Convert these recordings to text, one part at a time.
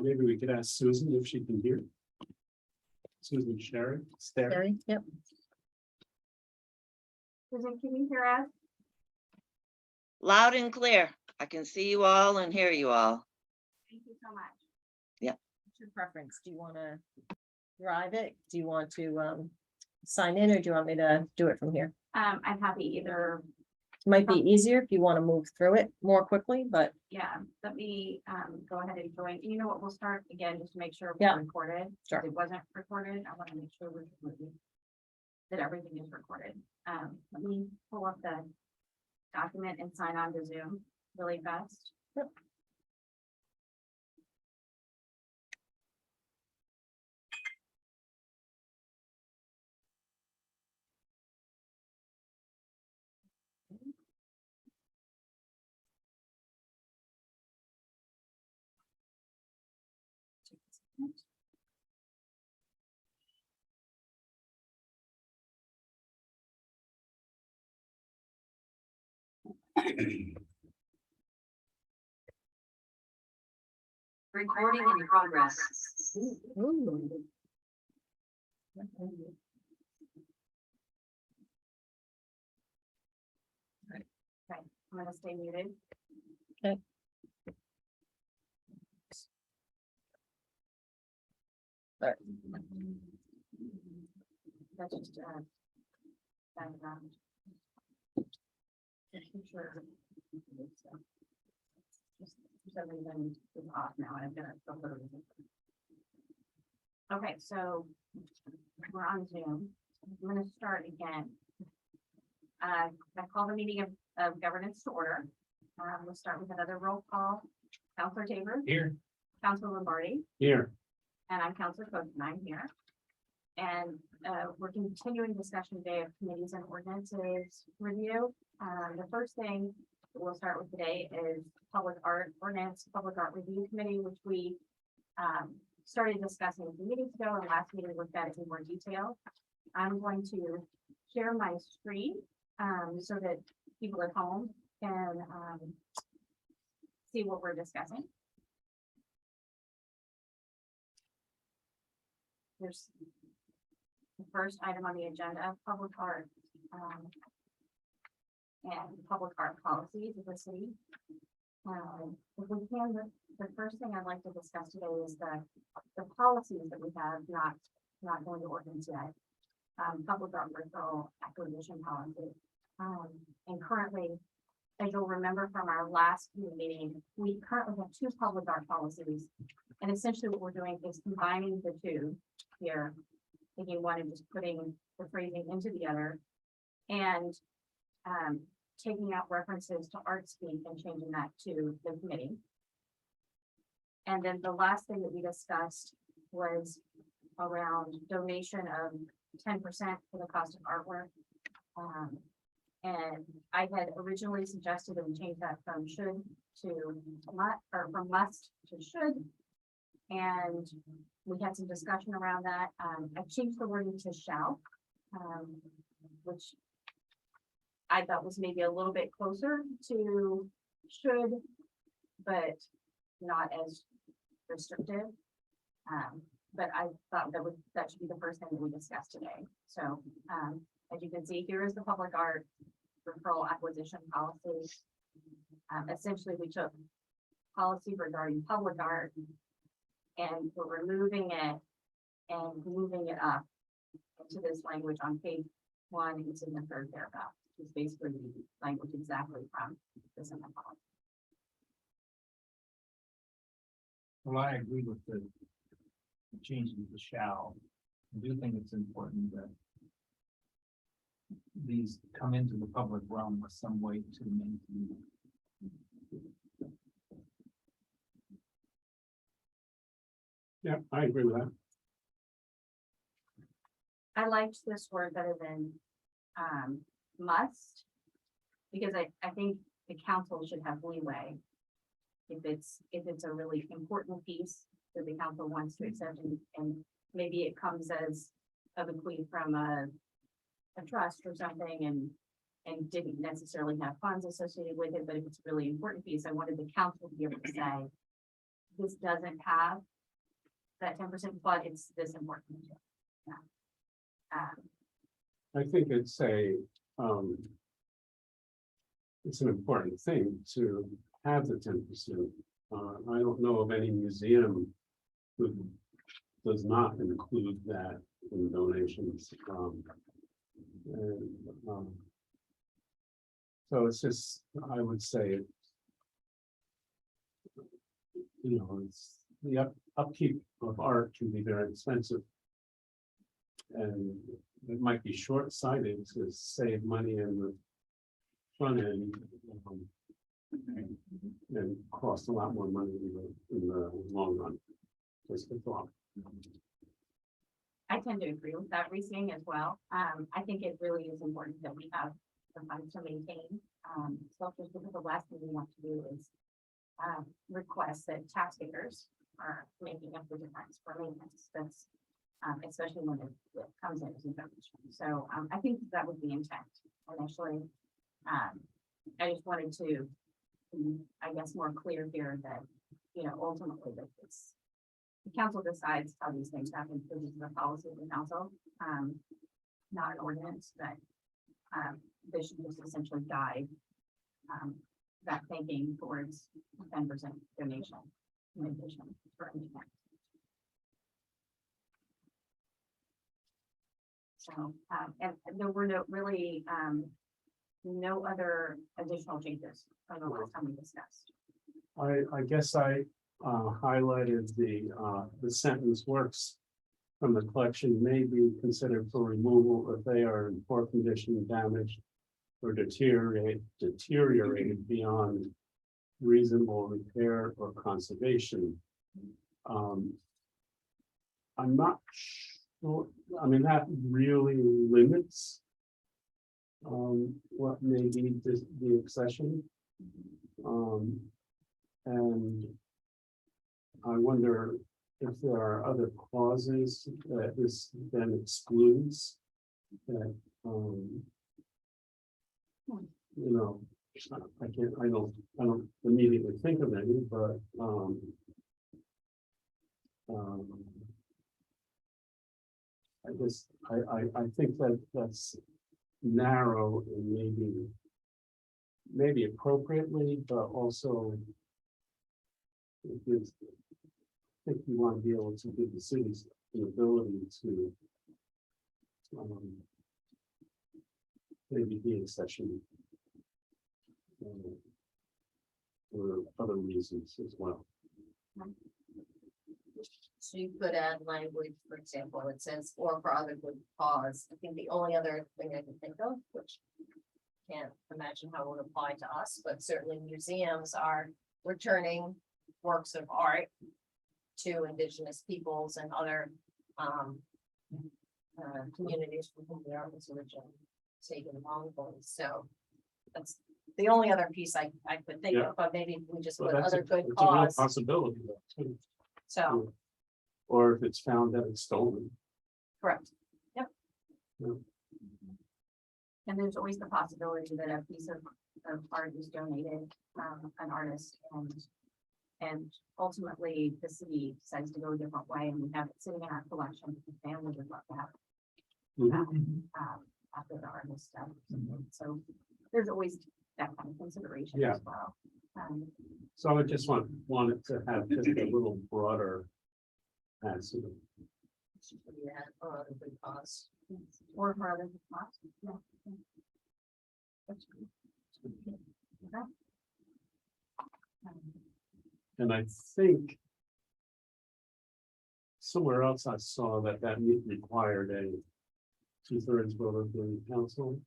Maybe we could ask Susan if she can hear. Susan Sherry. Terry, yep. Susan, can you hear us? Loud and clear. I can see you all and hear you all. Thank you so much. What's your preference? Do you want to drive it? Do you want to sign in, or do you want me to do it from here? I'm happy either, Might be easier if you want to move through it more quickly, but yeah, let me go ahead and join. You know what, we'll start again, just to make sure Yeah. we're recorded. If Sure. it wasn't recorded, I want to make sure that everything is recorded. Let me pull up the document and sign on to Zoom really fast. Recording in progress. ooh. Okay, I'm gonna stay muted. Okay. Alright. That's just background. Sure. Just for some reason it's off now, and I'm gonna go put it in. Okay, so we're on Zoom. I'm gonna start again. I call the meeting of governance to order. We'll start with another roll call. Counselor Tabor, Here. Counselor Lombardi, Here. and I'm Counselor Coach, and I'm here. And we're continuing discussion today of committees and ordinances review. The first thing we'll start with today is public art ordinance, public art review committee, which we started discussing a few meetings ago, and last meeting looked at it in more detail. I'm going to share my screen so that people at home can see what we're discussing. There's the first item on the agenda, public art. And public art policies of the city. If we can, the first thing I'd like to discuss today is the policies that we have not going to ordinance yet. Public art referral acquisition policy. And currently, as you'll remember from our last meeting, we currently have two public art policies. And essentially what we're doing is combining the two here, taking one and just putting the phrasing into the other. And taking out references to art speak and changing that to the committee. And then the last thing that we discussed was around donation of 10% for the cost of artwork. And I had originally suggested that we change that from should to must, or from must to should. And we had some discussion around that. I changed the wording to shall, which I thought was maybe a little bit closer to should, but not as restrictive. But I thought that should be the first thing that we discussed today. So as you can see, here is the public art referral acquisition policy. Essentially, we took policy regarding public art and we're removing it and moving it up into this language on page 1. It's in the third paragraph. It's basically the language exactly from this in the policy. Well, I agree with the change to the shall. I do think it's important that these come into the public realm with some way to maintain. Yeah, I agree with that. I liked this word better than must, because I think the council should have leeway. If it's a really important piece that the council wants to accept, and maybe it comes as a bequeath from a trust or something, and didn't necessarily have funds associated with it, but if it's a really important piece, I wanted the council to be able to say, this doesn't have that 10%, but it's this important. Yeah. I think it's it's an important thing to have the 10%. I don't know of any museum who does not include that in donations. And, so it's just, I would say, it's the upkeep of art can be very expensive. And it might be short-sighted to save money in the front end. And cost a lot more money in the long run. Just a thought. I tend to agree with that reasoning as well. I think it really is important that we have the funds to maintain. Especially because the last thing we want to do is request that taxpayers are making up the difference for maintenance. That's especially when it comes in as a donation. So I think that was the intent initially. I just wanted to, I guess, more clear here that, ultimately that it's the council decides how these things happen, this is the policy of the council, not an ordinance, but this should just essentially guide that thinking towards 10% donation in addition for engineering. So, and there were no other additional changes from the last time we discussed. I guess I highlighted the sentence "works from the collection may be considered for removal if they are in poor condition, damaged, or deteriorated beyond reasonable repair or conservation." I'm not sure, I mean, that really limits what may be the accession. And I wonder if there are other clauses that this then excludes that, I don't immediately think of any, but I guess I think that that's narrow and maybe appropriately, but also it gives, I think you want to be able to give the cities the ability to maybe be in session for other reasons as well. So you could add language, for example, it says, or for other good cause. I think the only other thing I can think of, which can't imagine how it would apply to us, but certainly museums are returning works of art to indigenous peoples and other communities from whom the art was originally taken wrongfully. So that's the only other piece I could think Yeah. of, but maybe we just Well, put that's other good it's a real cause. possibility though, too. So, Or if it's found that it's stolen. correct. And there's always the possibility that a piece of art is donated from an artist and ultimately the city decides to go a different way and we have it sitting in our collection. The family would love to have it after the artist stuff. So there's always that kind of consideration Yeah. as well. So I just wanted to have just a little broader answer. Yeah, or other good cause. Or for other spots. Yeah. That's good. Okay. And I think somewhere else I saw that required a 2/3 vote of the council.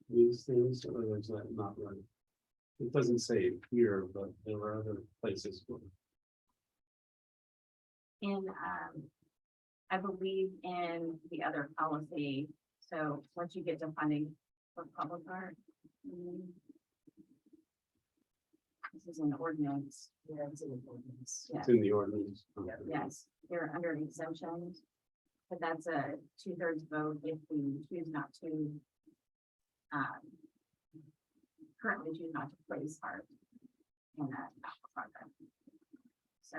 These things, or is that not right? It doesn't say it here, but there are other places where. In, I believe in the other policy, so once you get to funding for public art. This is an ordinance. Yeah, it's an ordinance. Yeah, It's in the ordinance. yes, you're under exemptions. But that's a 2/3 vote if we choose not to currently choose not to place art in a capital project. So,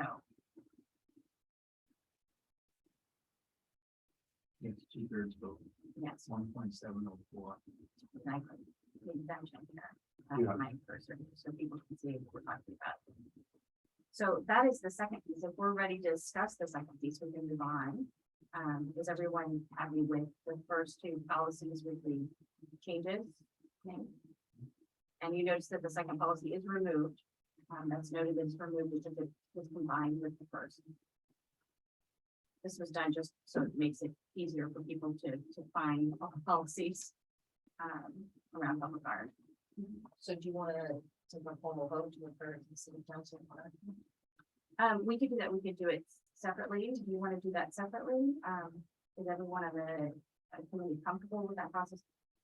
It's cheaper, so yes, 1.704. exactly, the exemption here. Yeah. That's my cursor, so people can see what we're talking about. So that is the second piece. If we're ready to discuss the second piece, we can move on. Is everyone happy with the first two policies with the changes? Okay. And you notice that the second policy is removed. That's noted as removed because it was combined with the first. This was done just so it makes it easier for people to find all the policies around public art. So do you want to take a formal vote to refer to the city council? We could do that. We could do it separately. Do you want to do that separately? Is everyone on the committee comfortable with that process?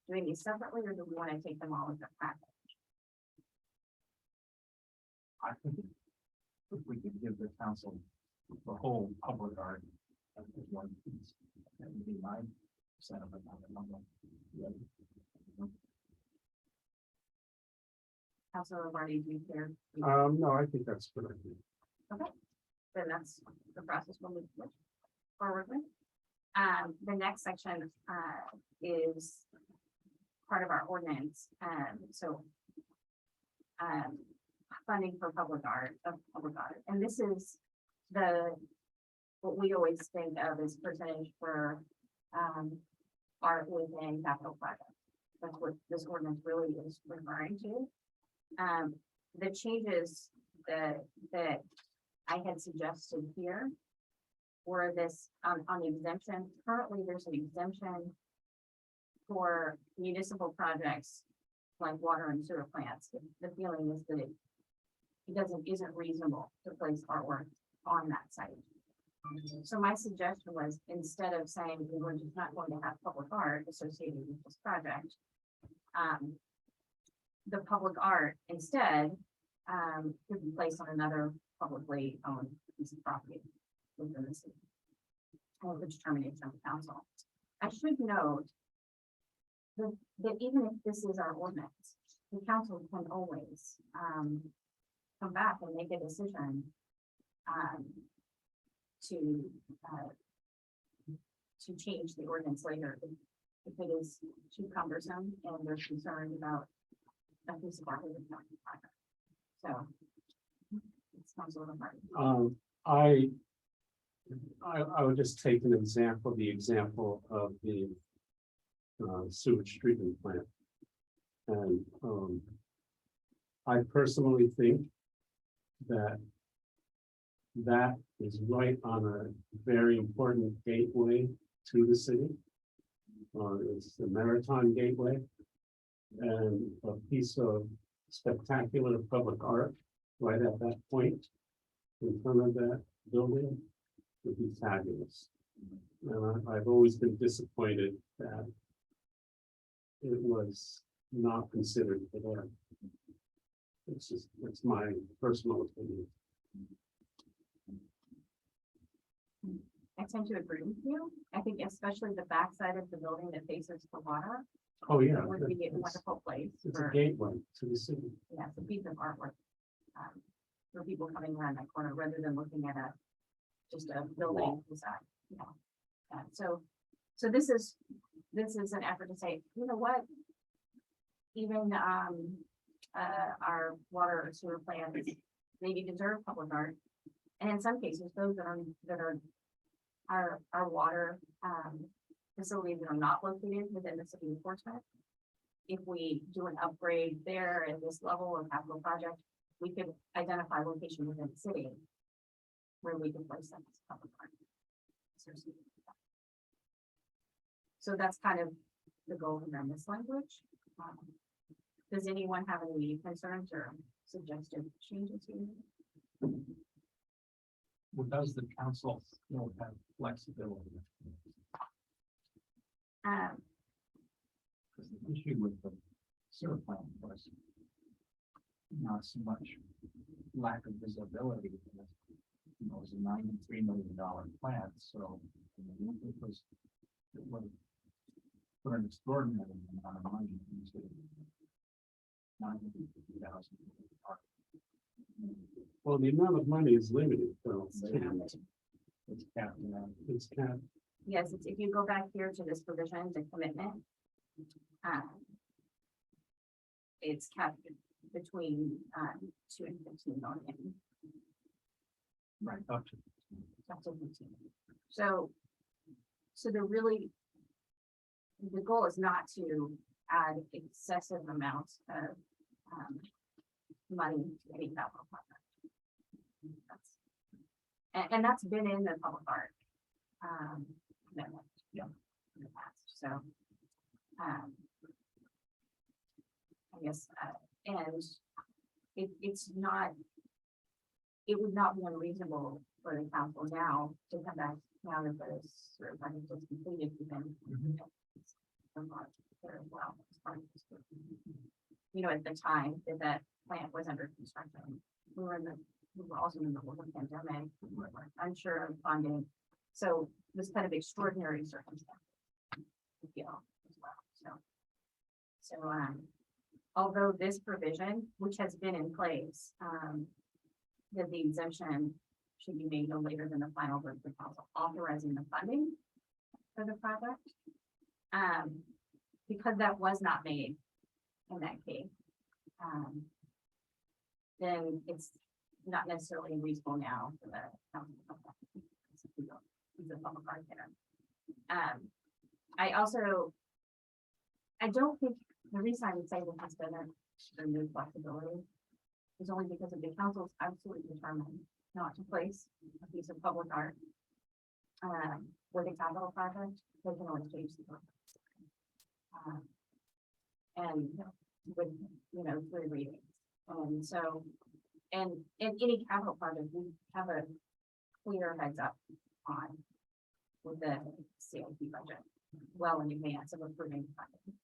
Doing these separately, or do we want to take them all as a package? I think if we could give the council the whole public art as one piece, that would be my sentiment on the number. Councilor Marty, do you care? No, I think that's a good idea. Then that's the process we'll move forward with. The next section is part of our ordinance, funding for public art, and this is what we always think of as percentage for art within capital projects. That's what this ordinance really is referring to. The changes that I had suggested here were this on the exemption. Currently, there's an exemption for municipal projects like water and sewer plants. The feeling is that it isn't reasonable to place artwork on that site. So my suggestion was, instead of saying we're just not going to have public art associated with this project, the public art instead could be placed on another publicly owned piece of property within the city, or the determination of the council. I should note that even if this is our ordinance, the council can always come back and make a decision to change the ordinance later if it is too cumbersome and they're concerned about a piece of property that's not in project. So it's Councilor Martin. I would just take an example, the example of the sewage treatment plant. And I personally think that is right on a very important gateway to the city. It's the Maritime Gateway, and a piece of spectacular public art right at that point in front of that building would be fabulous. And I've always been disappointed that it was not considered for that. It's my personal opinion. I tend to agree with you. I think especially the backside of the building that faces the water Oh, yeah. would be a It's wonderful place it's a for, gateway to the city. yeah, it's a piece of artwork. For people coming around that corner rather than looking at just a building beside, you know. So this is an effort to say, you know what? Even our water or sewer plants maybe deserve public art. And in some cases, those that are our water facilities that are not located within the city of Portsmouth. If we do an upgrade there at this level of capital project, we could identify location within the city where we can place them as public art. So that's kind of the goal around this language. Does anyone have any concerns or suggested changes here? Well, does the council still have flexibility? Because the issue with the sewer plant was not so much lack of visibility. It was a $93 million plant, so it was for an extraordinary amount of money into $950,000. Well, the amount of money is limited, so It's capped at it's kind Yes, it's, if you go back here to this provision, the commitment. It's capped between, 2 and 15 million. right up to. Up to 15. So the goal is not to add excessive amounts of, money to any capital project. And that's been in the public art, commitment. Yeah. In the past, so, I guess, and it's not, it would not be unreasonable for the council now to come back now that the sort of project is completed, even. There as well, as part of this. You know, at the time that that plant was under construction, we were also in the middle of the pandemic, we were unsure of funding. So this kind of extraordinary circumstance. I feel as well, so, although this provision, which has been in place, that the exemption should be made no later than the final vote of the council authorizing the funding for the project. Because that was not made in that case, then it's not necessarily reasonable now for the council. He's a public art there. I don't think, the reason I would say this has been a new flexibility is only because of the council's absolutely determined not to place a piece of public art with a capital project. They can always change the purpose. And with, 3 readings. And so, and in any capital project, we have a clear heads up on with the CIP budget well in advance of approving the funding.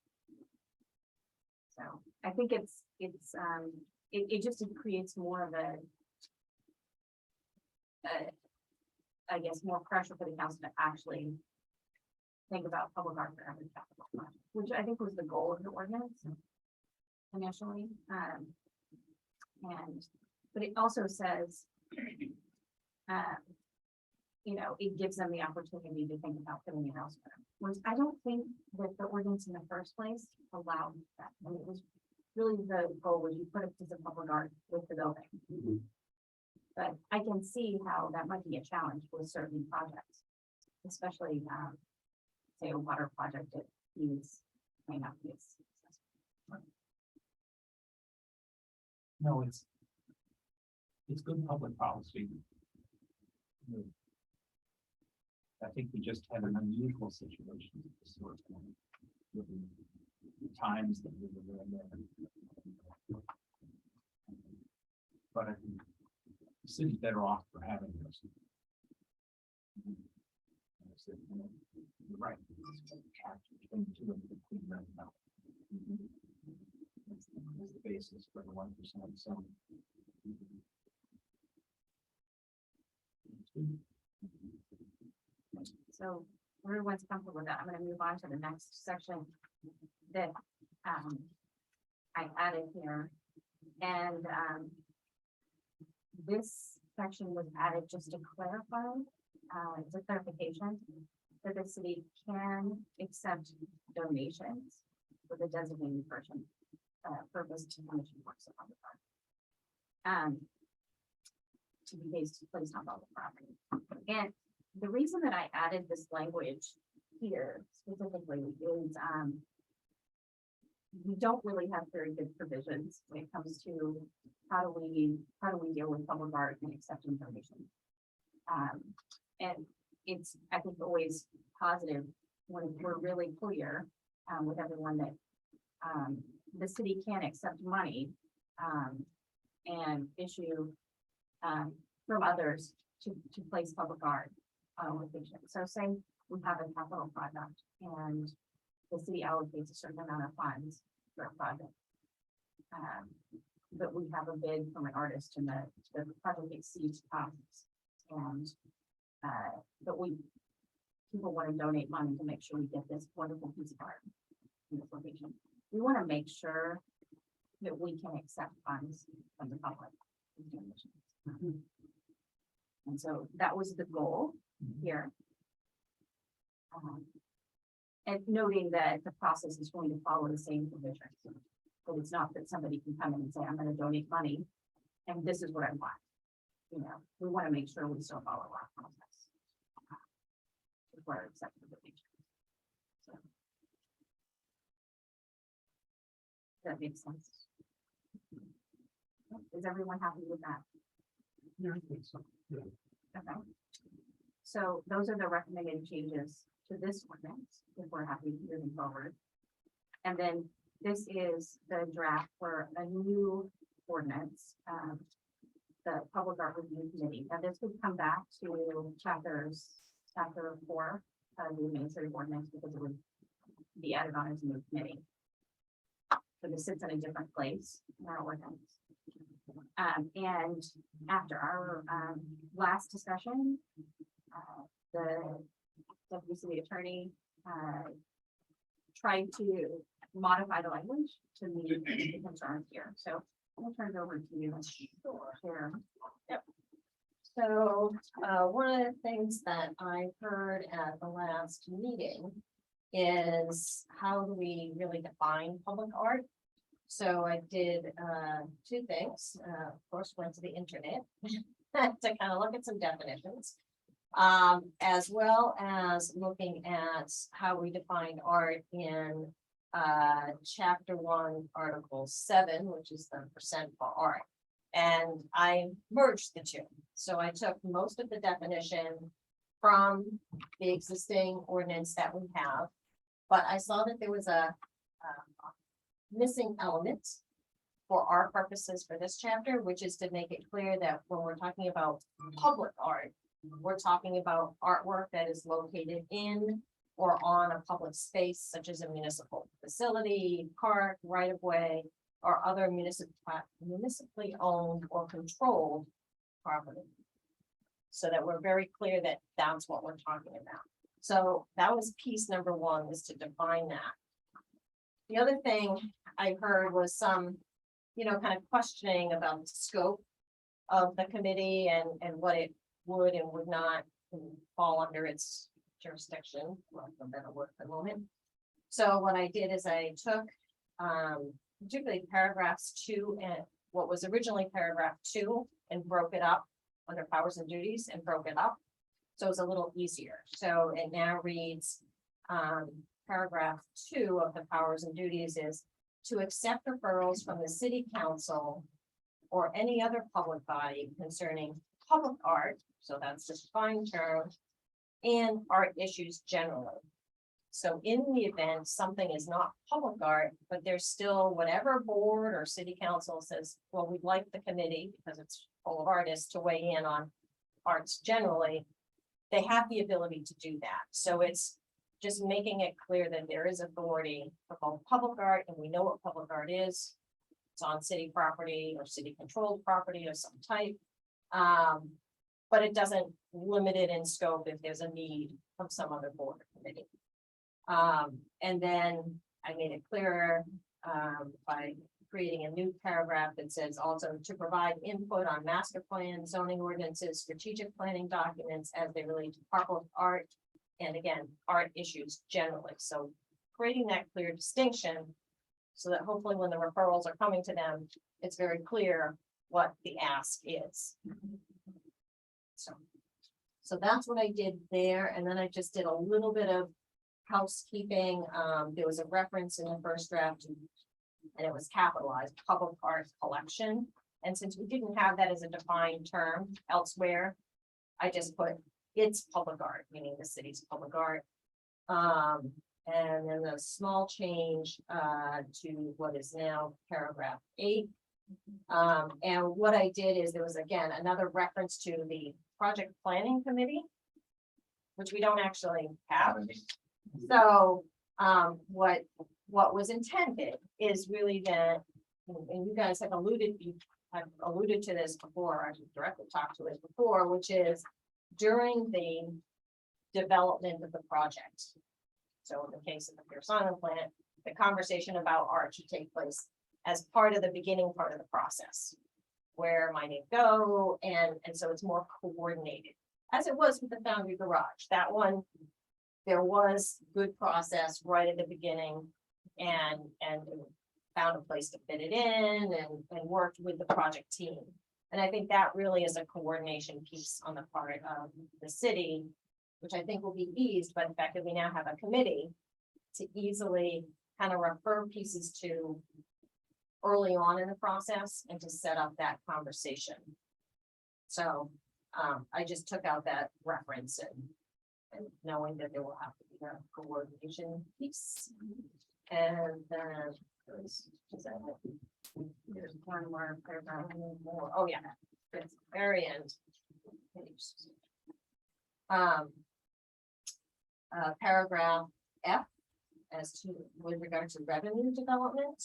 So I think it just creates more of I guess, more pressure for the council to actually think about public art for every capital project, which I think was the goal of the ordinance initially. But it also says, it gives them the opportunity to think about putting it elsewhere, which I don't think that the ordinance in the first place allowed that. I mean, it was really the goal was you put a piece of public art with the building. Mhm. But I can see how that might be a challenge with certain projects, especially, say a water project that may not be as successful. No, it's good public policy. I think we just had an unusual situation with this sort of thing, given the times that we were in there. But I think the city's better off for having this. You're right. Between the two of them, between them now. That's the basis for the 1%, so. So everyone's comfortable with that. I'm gonna move on to the next section that I added here. And this section was added just to clarify, it's a clarification that the city can accept donations for the designated person purpose to commission works upon the park. To be placed on public property. And the reason that I added this language here specifically is we don't really have very good provisions when it comes to how do we deal with public art and accepting donations. And it's, I think, always positive when we're really clear with everyone that the city can accept money and issue from others to place public art with vision. So say we have a capital project and the city allocates a certain amount of funds for a project. But we have a bid from an artist and the project exceeds costs. And but people want to donate money to make sure we get this wonderful piece of art in this location. We want to make sure that we can accept funds from the public. And so that was the goal here. And noting that the process is going to follow the same provisions. But it's not that somebody can come in and say, I'm gonna donate money, and this is what I want. You know, we wanna make sure we still follow our process. Before accepting the donation. So. That makes sense. Is everyone happy with that? Yeah, I think so. Yeah. Okay. So those are the recommended changes to this ordinance, if we're happy moving forward. And then this is the draft for a new ordinance, the Public Art Review Committee. Now, this would come back to chapter 4 of the administrative ordinance because it would be added on as a new committee. So this sits in a different place in our ordinance. And after our last discussion, the deputy city attorney tried to modify the language to meet the concerns here. So I'll turn it over to you. Sure. So, one of the things that I heard at the last meeting is how do we really define public art? So I did, two things. Of course, went to the internet to kind of look at some definitions. As well as looking at how we define art in, chapter 1, article 7, which is the percent for art. And I merged the two. So I took most of the definition from the existing ordinance that we have. But I saw that there was a missing element for our purposes for this chapter, which is to make it clear that when we're talking about public art, we're talking about artwork that is located in or on a public space such as a municipal facility, park, right of way, or other municipally owned or controlled property. So that we're very clear that that's what we're talking about. So that was piece number 1, was to define that. The other thing I heard was some, kind of questioning about the scope of the committee and what it would and would not fall under its jurisdiction, well, for a better word for the moment. So what I did is I took, particularly paragraphs 2 and what was originally paragraph 2 and broke it up under powers and duties and broke it up. So it's a little easier. So it now reads, paragraph 2 of the powers and duties is to accept referrals from the city council or any other public body concerning public art, so that's just a defined term, and art issues generally. So in the event something is not public art, but there's still whatever board or city council says, well, we'd like the committee, because it's full of artists, to weigh in on arts generally, they have the ability to do that. So it's just making it clear that there is authority for both public art, and we know what public art is. It's on city property or city controlled property of some type. But it doesn't limit it in scope if there's a need from some other board or committee. And then I made it clearer by creating a new paragraph that says also to provide input on master plan, zoning ordinances, strategic planning documents as they relate to public art. And again, art issues generally. So creating that clear distinction so that hopefully when the referrals are coming to them, it's very clear what the ask is. So that's what I did there. And then I just did a little bit of housekeeping. There was a reference in the first draft and it was capitalized, public art collection. And since we didn't have that as a defined term elsewhere, I just put it's public art, meaning the city's public art. And then a small change to what is now paragraph 8. And what I did is there was again another reference to the project planning committee, which we don't actually have. So what was intended is really that, and you guys have alluded to this before, I directly talked to it before, which is during the development of the project. So in the case of the Pierce Island plant, the conversation about art should take place as part of the beginning part of the process. Where might it go? And so it's more coordinated, as it was with the Foundry Garage. That one, there was good process right at the beginning and found a place to fit it in and worked with the project team. And I think that really is a coordination piece on the part of the city, which I think will be eased by the fact that we now have a committee to easily kind of refer pieces to early on in the process and to set up that conversation. So I just took out that reference and knowing that there will have to be a coordination piece. And then is that it? There's one more paragraph, more. Oh, yeah, it's very end. Paragraph F as to with regard to revenue development.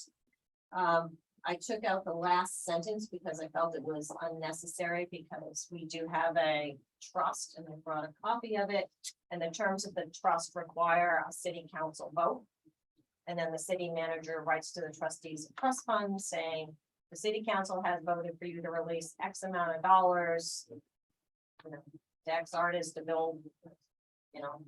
I took out the last sentence because I felt it was unnecessary because we do have a trust and I brought a copy of it. And the terms of the trust require a city council vote. And then the city manager writes to the trustees of trust fund saying, the city council has voted for you to release X amount of dollars. You know, to X artist to build, you know,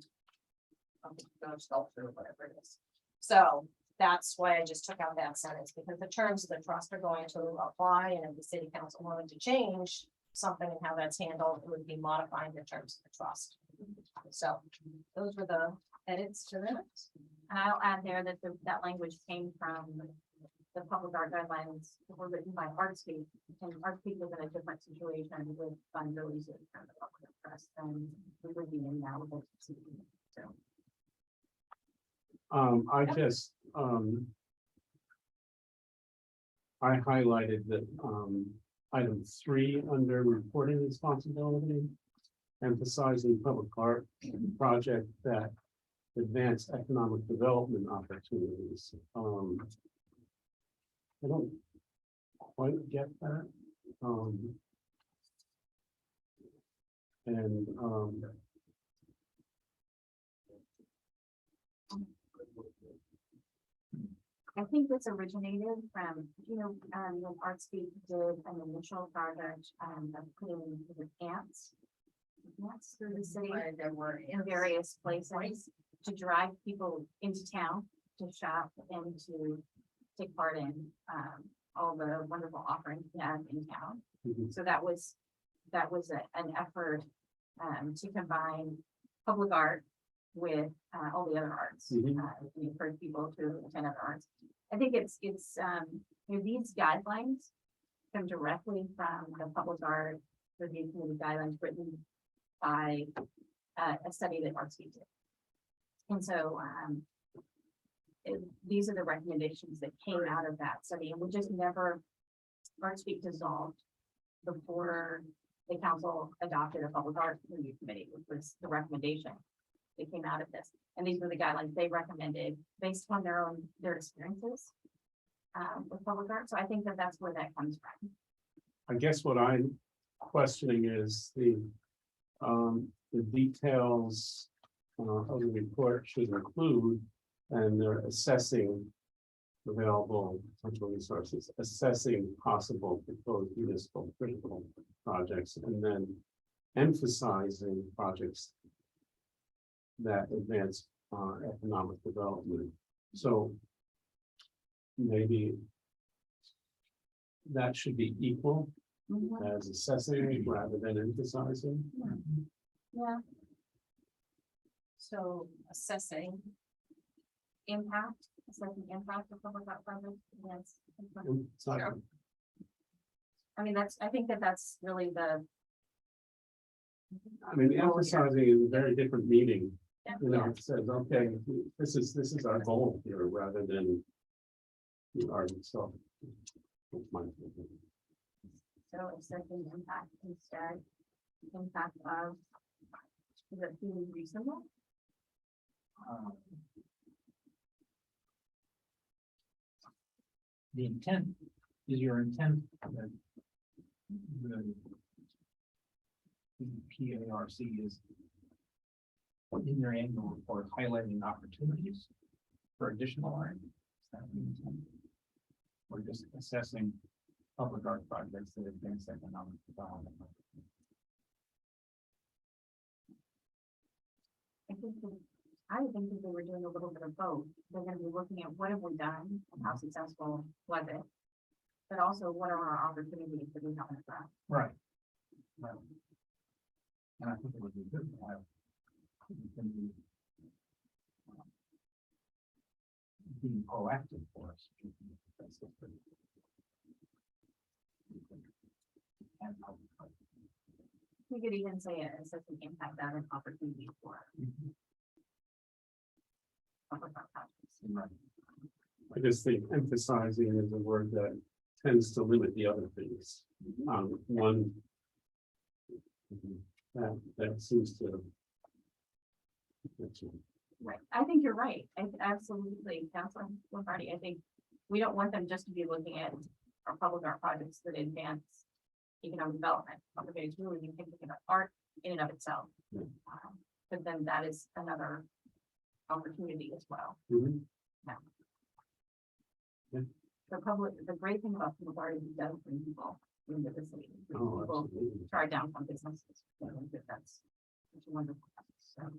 a sculpture or whatever it is. So that's why I just took out that sentence, because the terms of the trust are going to apply, and if the city council wanted to change something and how that's handled, it would be modifying the terms of the trust. So those were the edits to that. And I'll add there that that language came from the public art guidelines that were written by Artscape. And Artscape was in a different situation with fund releases from the public trust than we would be in now with the city. So. I just, I highlighted that, item 3 under reporting responsibility, emphasizing public art project that advance economic development opportunities. I don't quite get that. I think this originated from, when Artscape did an initial project, of putting the ants through the city There were in various places to drive people into town to shop and to take part in, all the wonderful offerings we have in town. Mhm. So that was an effort, to combine public art with all the other arts. Mhm. We encourage people to attend other arts. I think it's these guidelines come directly from the public art review committee guidelines written by a study that Artscape did. And so these are the recommendations that came out of that study, and we just never Artscape dissolved before the council adopted a public art review committee, which was the recommendation that came out of this. And these were the guidelines they recommended based on their experiences with public art. So I think that that's where that comes from. I guess what I'm questioning is the details of the report should include, and they're assessing available potential resources, assessing possible proposed municipal critical projects, and then emphasizing projects that advance economic development. So maybe that should be equal as assessing rather than emphasizing. Yeah, so assessing. impact, assessing impact of public art projects. Yes. It's not- Sure. I mean, I think that's really the. I mean, emphasizing is a very different meaning. You know, Yeah. it says, okay, this is our goal here rather than the art itself. That's my opinion. So assessing impact instead, impact of, is it being reasonable? The intent is your intent that the PARC is in your annual report highlighting opportunities for additional art. Is that what you're saying? We're just assessing public art projects that advance economic development. I would think that they were doing a little bit of both. They're gonna be looking at what have we done, and how successful was it? But also, what are our opportunities that we haven't addressed? Right. Right. And I think it would be good to have. somebody, being proactive for us. That's the thing. And how- We could even say it as an impact that an opportunity for public art projects. Right. I just think emphasizing is a word that tends to limit the other things. One. That seems to. Right, I think you're right. Absolutely, Councilor Lombardi. I think we don't want them just to be looking at our public art projects that advance economic development. But it's really be thinking about art in and of itself. Yeah. But then that is another opportunity as well. Mhm. The great thing about public art is it does bring people into the city. Brings Oh, people absolutely. try down from businesses. I think that that's wonderful. So.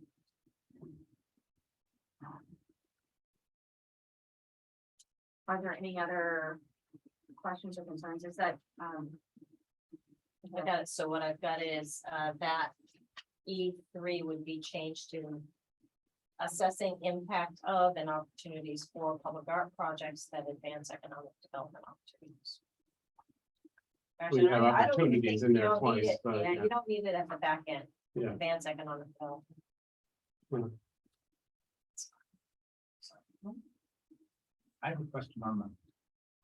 Are there any other questions or concerns? Is that, I got it. So what I've got is, that E3 would be changed to assessing impact of and opportunities for public art projects that advance economic development opportunities. Actually, We have I don't even opportunities think in you there don't need twice, it. but Yeah, yeah. you don't need it at the back end. Yeah. Advance economic development. I have a question on the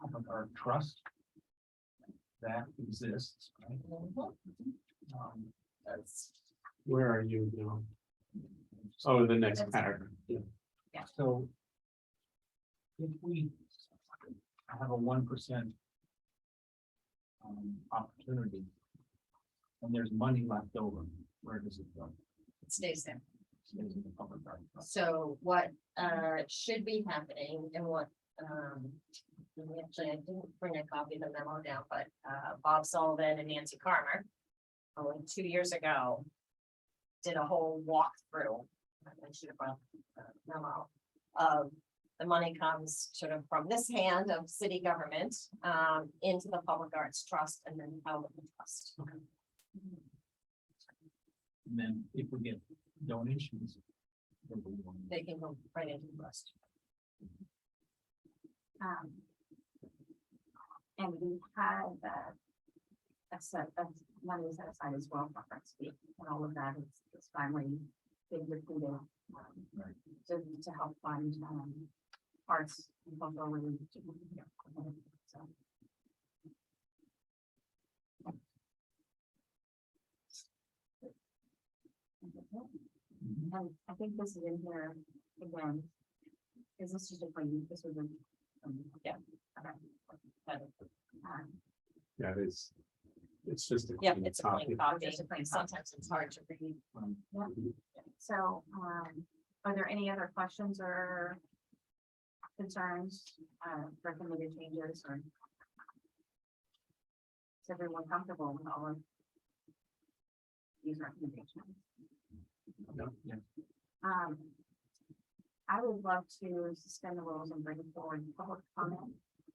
public art trust. That exists, right? That's Where are you now? Oh, the next That's- paragraph. Yeah. So. If we have a 1%. Opportunity. And there's money left over, where does it go? it stays there. Stays in the public art trust. So what should be happening and what actually I didn't bring a copy of the memo down, but Bob Sullivan and Nancy Carmer only 2 years ago did a whole walkthrough. I should have brought the memo of the money comes sort of from this hand of city government into the public arts trust and then out of the trust. And then if we get donations. then we will- They can go right into the trust. And we had a set of money set aside as well for Arts Week, and all of that is finally being repeated. Right. To help fund arts and cultural related. So. And I think this is in here again. Is this just a plain, this was a. Yeah. Okay. Yeah, it's just a. Yep, clean it's a plain copy. Just a plain copy. Sometimes it's hard to read. So, are there any other questions or concerns, recommended changes or? Is everyone comfortable with all of these recommendations? Yeah. I would love to suspend the rules and bring forward public comment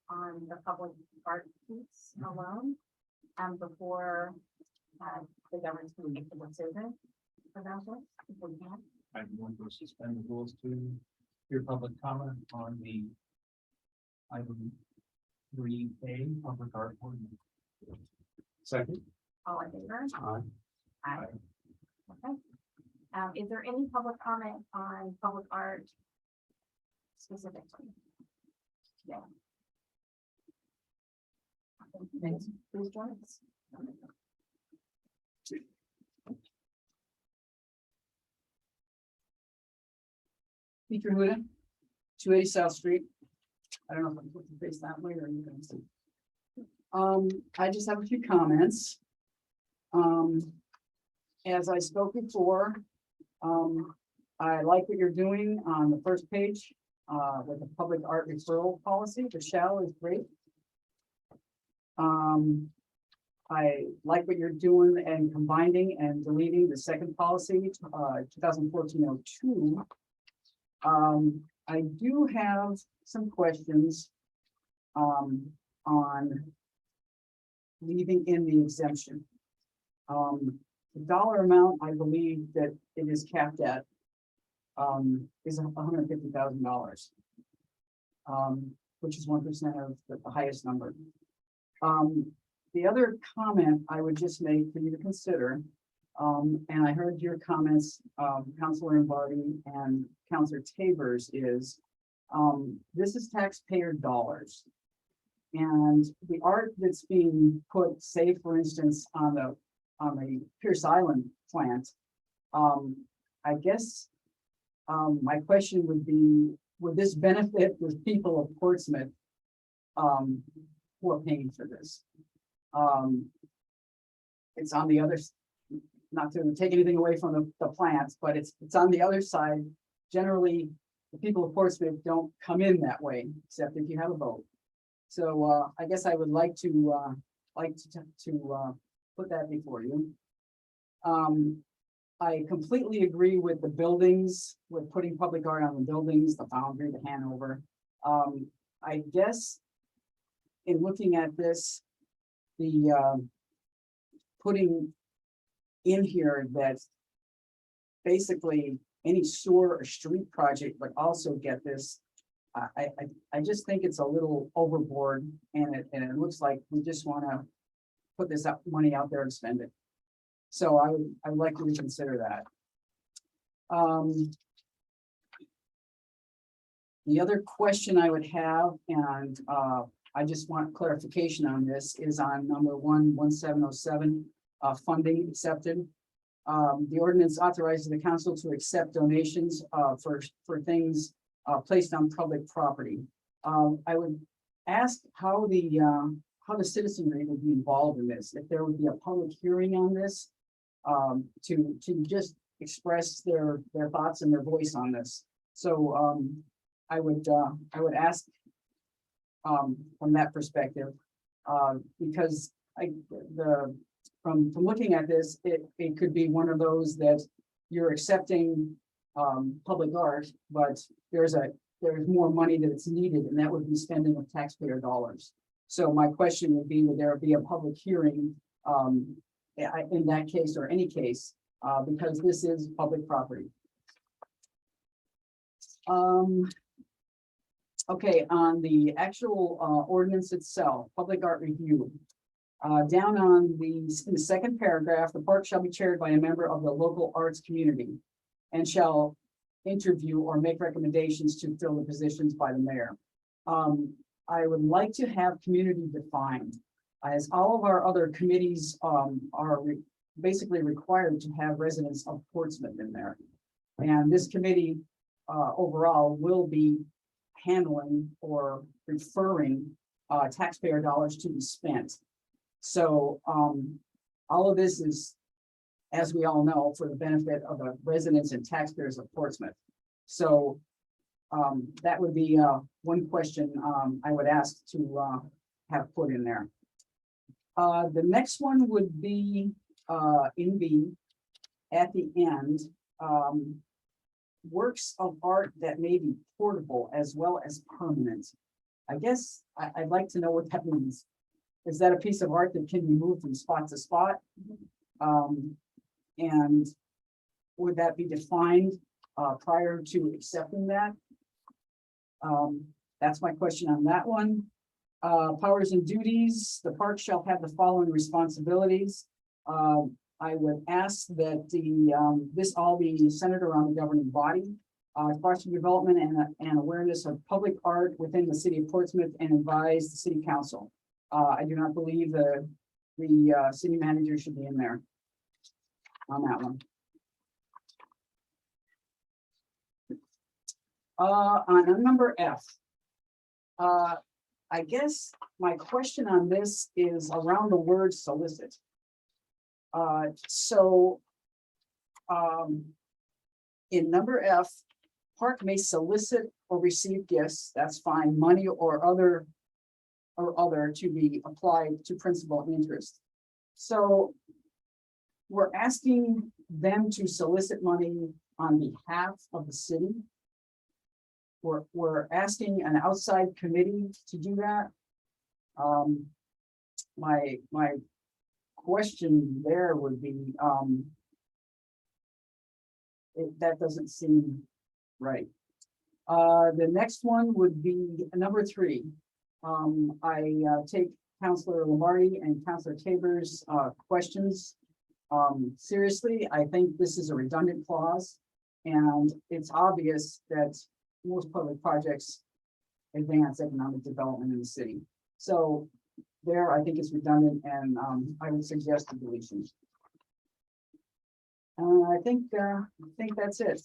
on the public art piece alone. Before, the government's can make the decision about this, if we can. I'm going to suspend the rules to your public comment on the. Item 3A, public art ordinance. Second. All in favor? Aye. Aye. Okay. Is there any public comment on public art specifically? Yeah. Thanks. Please join us. Peter Huda, 280 South Street. I don't know if I'm supposed to face that way or you can see. I just have a few comments. As I spoke before, I like what you're doing on the first page, with the public art referral policy. The shall is great. I like what you're doing and combining and deleting the second policy, 2014-02. I do have some questions on leaving in the exemption. The dollar amount, I believe that it is capped at is $150,000. Which is 1% of the highest number. The other comment I would just make for you to consider, and I heard your comments, Councilor Barty and Councilor Tabers, is this is taxpayer dollars. And the art that's being put, say, for instance, on the Pierce Island plant, I guess my question would be, would this benefit the people of Portsmouth who are paying for this? It's on the other, not to take anything away from the plants, but it's on the other side. Generally, the people of Portsmouth don't come in that way, except if you have a boat. So I guess I would like to put that before you. I completely agree with the buildings, with putting public art on the buildings, the Foundry, the Hanover. I guess in looking at this, the putting in here that basically any sewer or street project would also get this. I just think it's a little overboard, and it looks like we just want to put this money out there and spend it. So I would like to reconsider that. The other question I would have, and I just want clarification on this, is on number 1707, funding accepted. The ordinance authorizes the council to accept donations for things placed on public property. I would ask how the citizenry would be involved in this, if there would be a public hearing on this, to just express their thoughts and their voice on this. So I would ask from that perspective, because from looking at this, it could be one of those that you're accepting public art, but there's more money that's needed, and that would be spending of taxpayer dollars. So my question would be, would there be a public hearing in that case or any case, because this is public property? Okay, on the actual ordinance itself, public art review. Down on in the second paragraph, the park shall be chaired by a member of the local arts community and shall interview or make recommendations to fill the positions by the mayor. I would like to have community defined, as all of our other committees are basically required to have residents of Portsmouth in there. And this committee overall will be handling or referring taxpayer dollars to be spent. So all of this is, as we all know, for the benefit of the residents and taxpayers of Portsmouth. So that would be one question I would ask to have put in there. The next one would be in B at the end, works of art that may be portable as well as permanent. I guess I'd like to know what that means. Is that a piece of art that can be moved from spot to spot? And would that be defined prior to accepting that? That's my question on that one. Powers and duties, the park shall have the following responsibilities. I would ask that this all be centered around the governing body, foster development and awareness of public art within the city of Portsmouth, and advise the city council. I do not believe the city manager should be in there on that one. On number F, I guess my question on this is around the word solicit. In number F, park may solicit or receive gifts, that's fine, money or other or other to be applied to principal interest. So we're asking them to solicit money on behalf of the city. We're asking an outside committee to do that. My question there would be, that doesn't seem right. The next one would be number 3. I take Counselor Lombardi and Counselor Tabor's questions seriously. I think this is a redundant clause, and it's obvious that most public projects advance economic development in the city. So there, I think it's redundant, and I would suggest a deletion. I think that's it.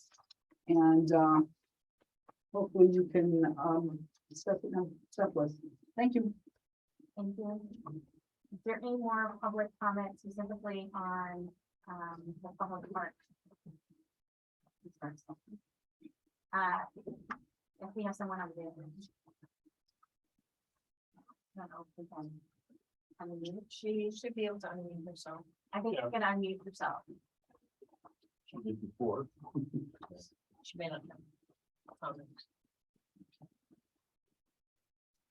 And hopefully you can discuss it now. Thank you. Thank you. Is there any more public comment specifically on the public park? If we have someone on the. I don't know if we can unmute. She should be able to unmute herself. I think you can unmute yourself. Before. She may not know.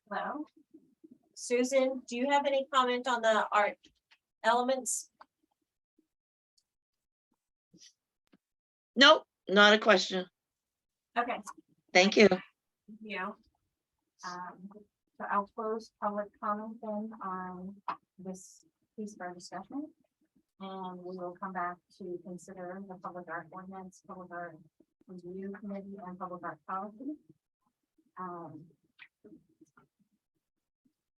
Hello? Susan, do you have any comment on the art elements? Nope, not a question. Okay, Thank you. thank you. So I'll close public comment then on this piece of our discussion. And we will come back to consider the public art ordinance, public art review committee, and public art policy.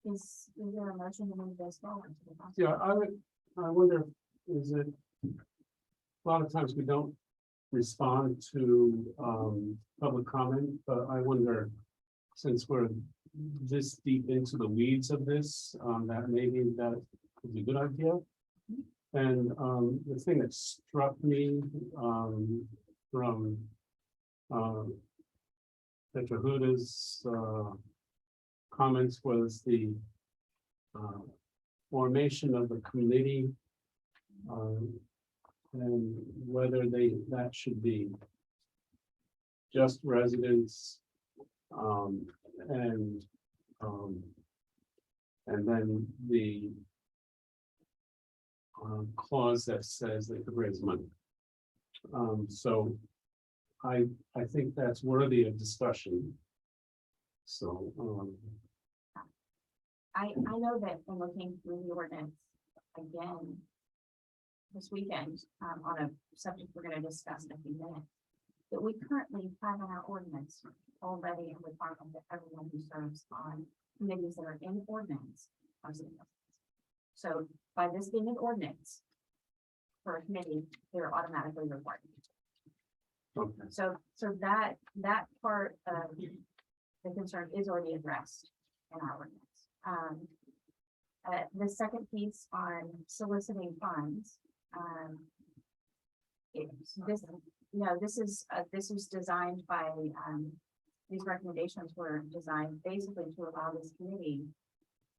Is there a motion to move this forward? Yeah, I wonder, is it, a lot of times we don't respond to public comment, but I wonder, since we're this deep into the weeds of this, that maybe that would be a good idea. And the thing that struck me from Petra Huda's comments was the formation of the committee, and whether that should be just residents, and then the clause that says they could raise money. So I think that's worthy of discussion. So I know that in looking through the ordinance again this weekend, on a subject we're going to discuss in a few minutes, that we currently have in our ordinance already a requirement that everyone who serves on committees that are in ordinance are citizens. So by this being an ordinance for a committee, they're automatically required. okay. So that part of the concern is already addressed in our ordinance. The second piece on soliciting funds, this was designed by, these recommendations were designed basically to allow this committee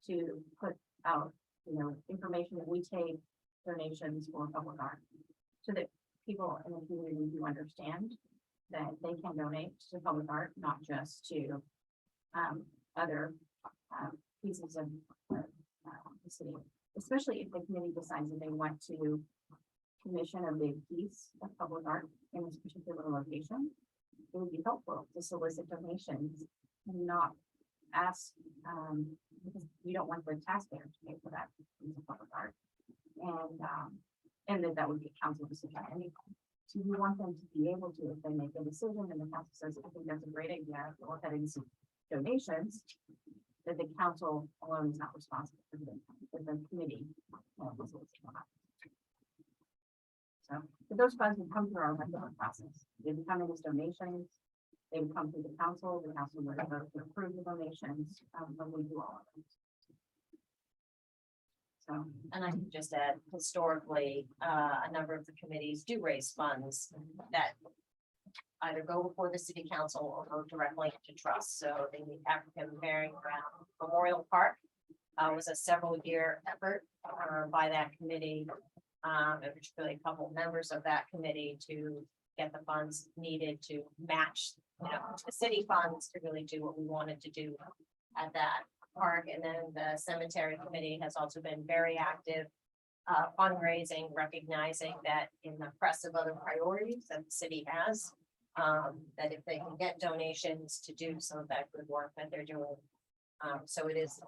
to put out, information that we take donations for public art, so that people in the community do understand that they can donate to public art, not just to other pieces of the city, especially if the committee decides that they want to commission a big piece of public art in this particular location. It would be helpful to solicit donations and not ask, because you don't want the taxpayer to pay for that piece of public art. And that would be a council decision anyway. So you want them to be able to, if they make a decision and the council says, I think that's a great idea, go ahead and seek donations, that the council alone is not responsible for them, but the committee. So, but those funds would come through our regular process. They would come in as donations. They would come through the council would vote to approve the donations, but we do all of them. So, And I can just add, historically, a number of the committees do raise funds that either go before the city council or go directly into trust. So the African Burying Ground Memorial Park was a several year effort by that committee. And particularly a couple members of that committee to get the funds needed to match, the city funds to really do what we wanted to do at that park. And then the cemetery committee has also been very active fundraising, recognizing that in the press of other priorities that the city has, that if they can get donations to do some of that good work that they're doing. So it is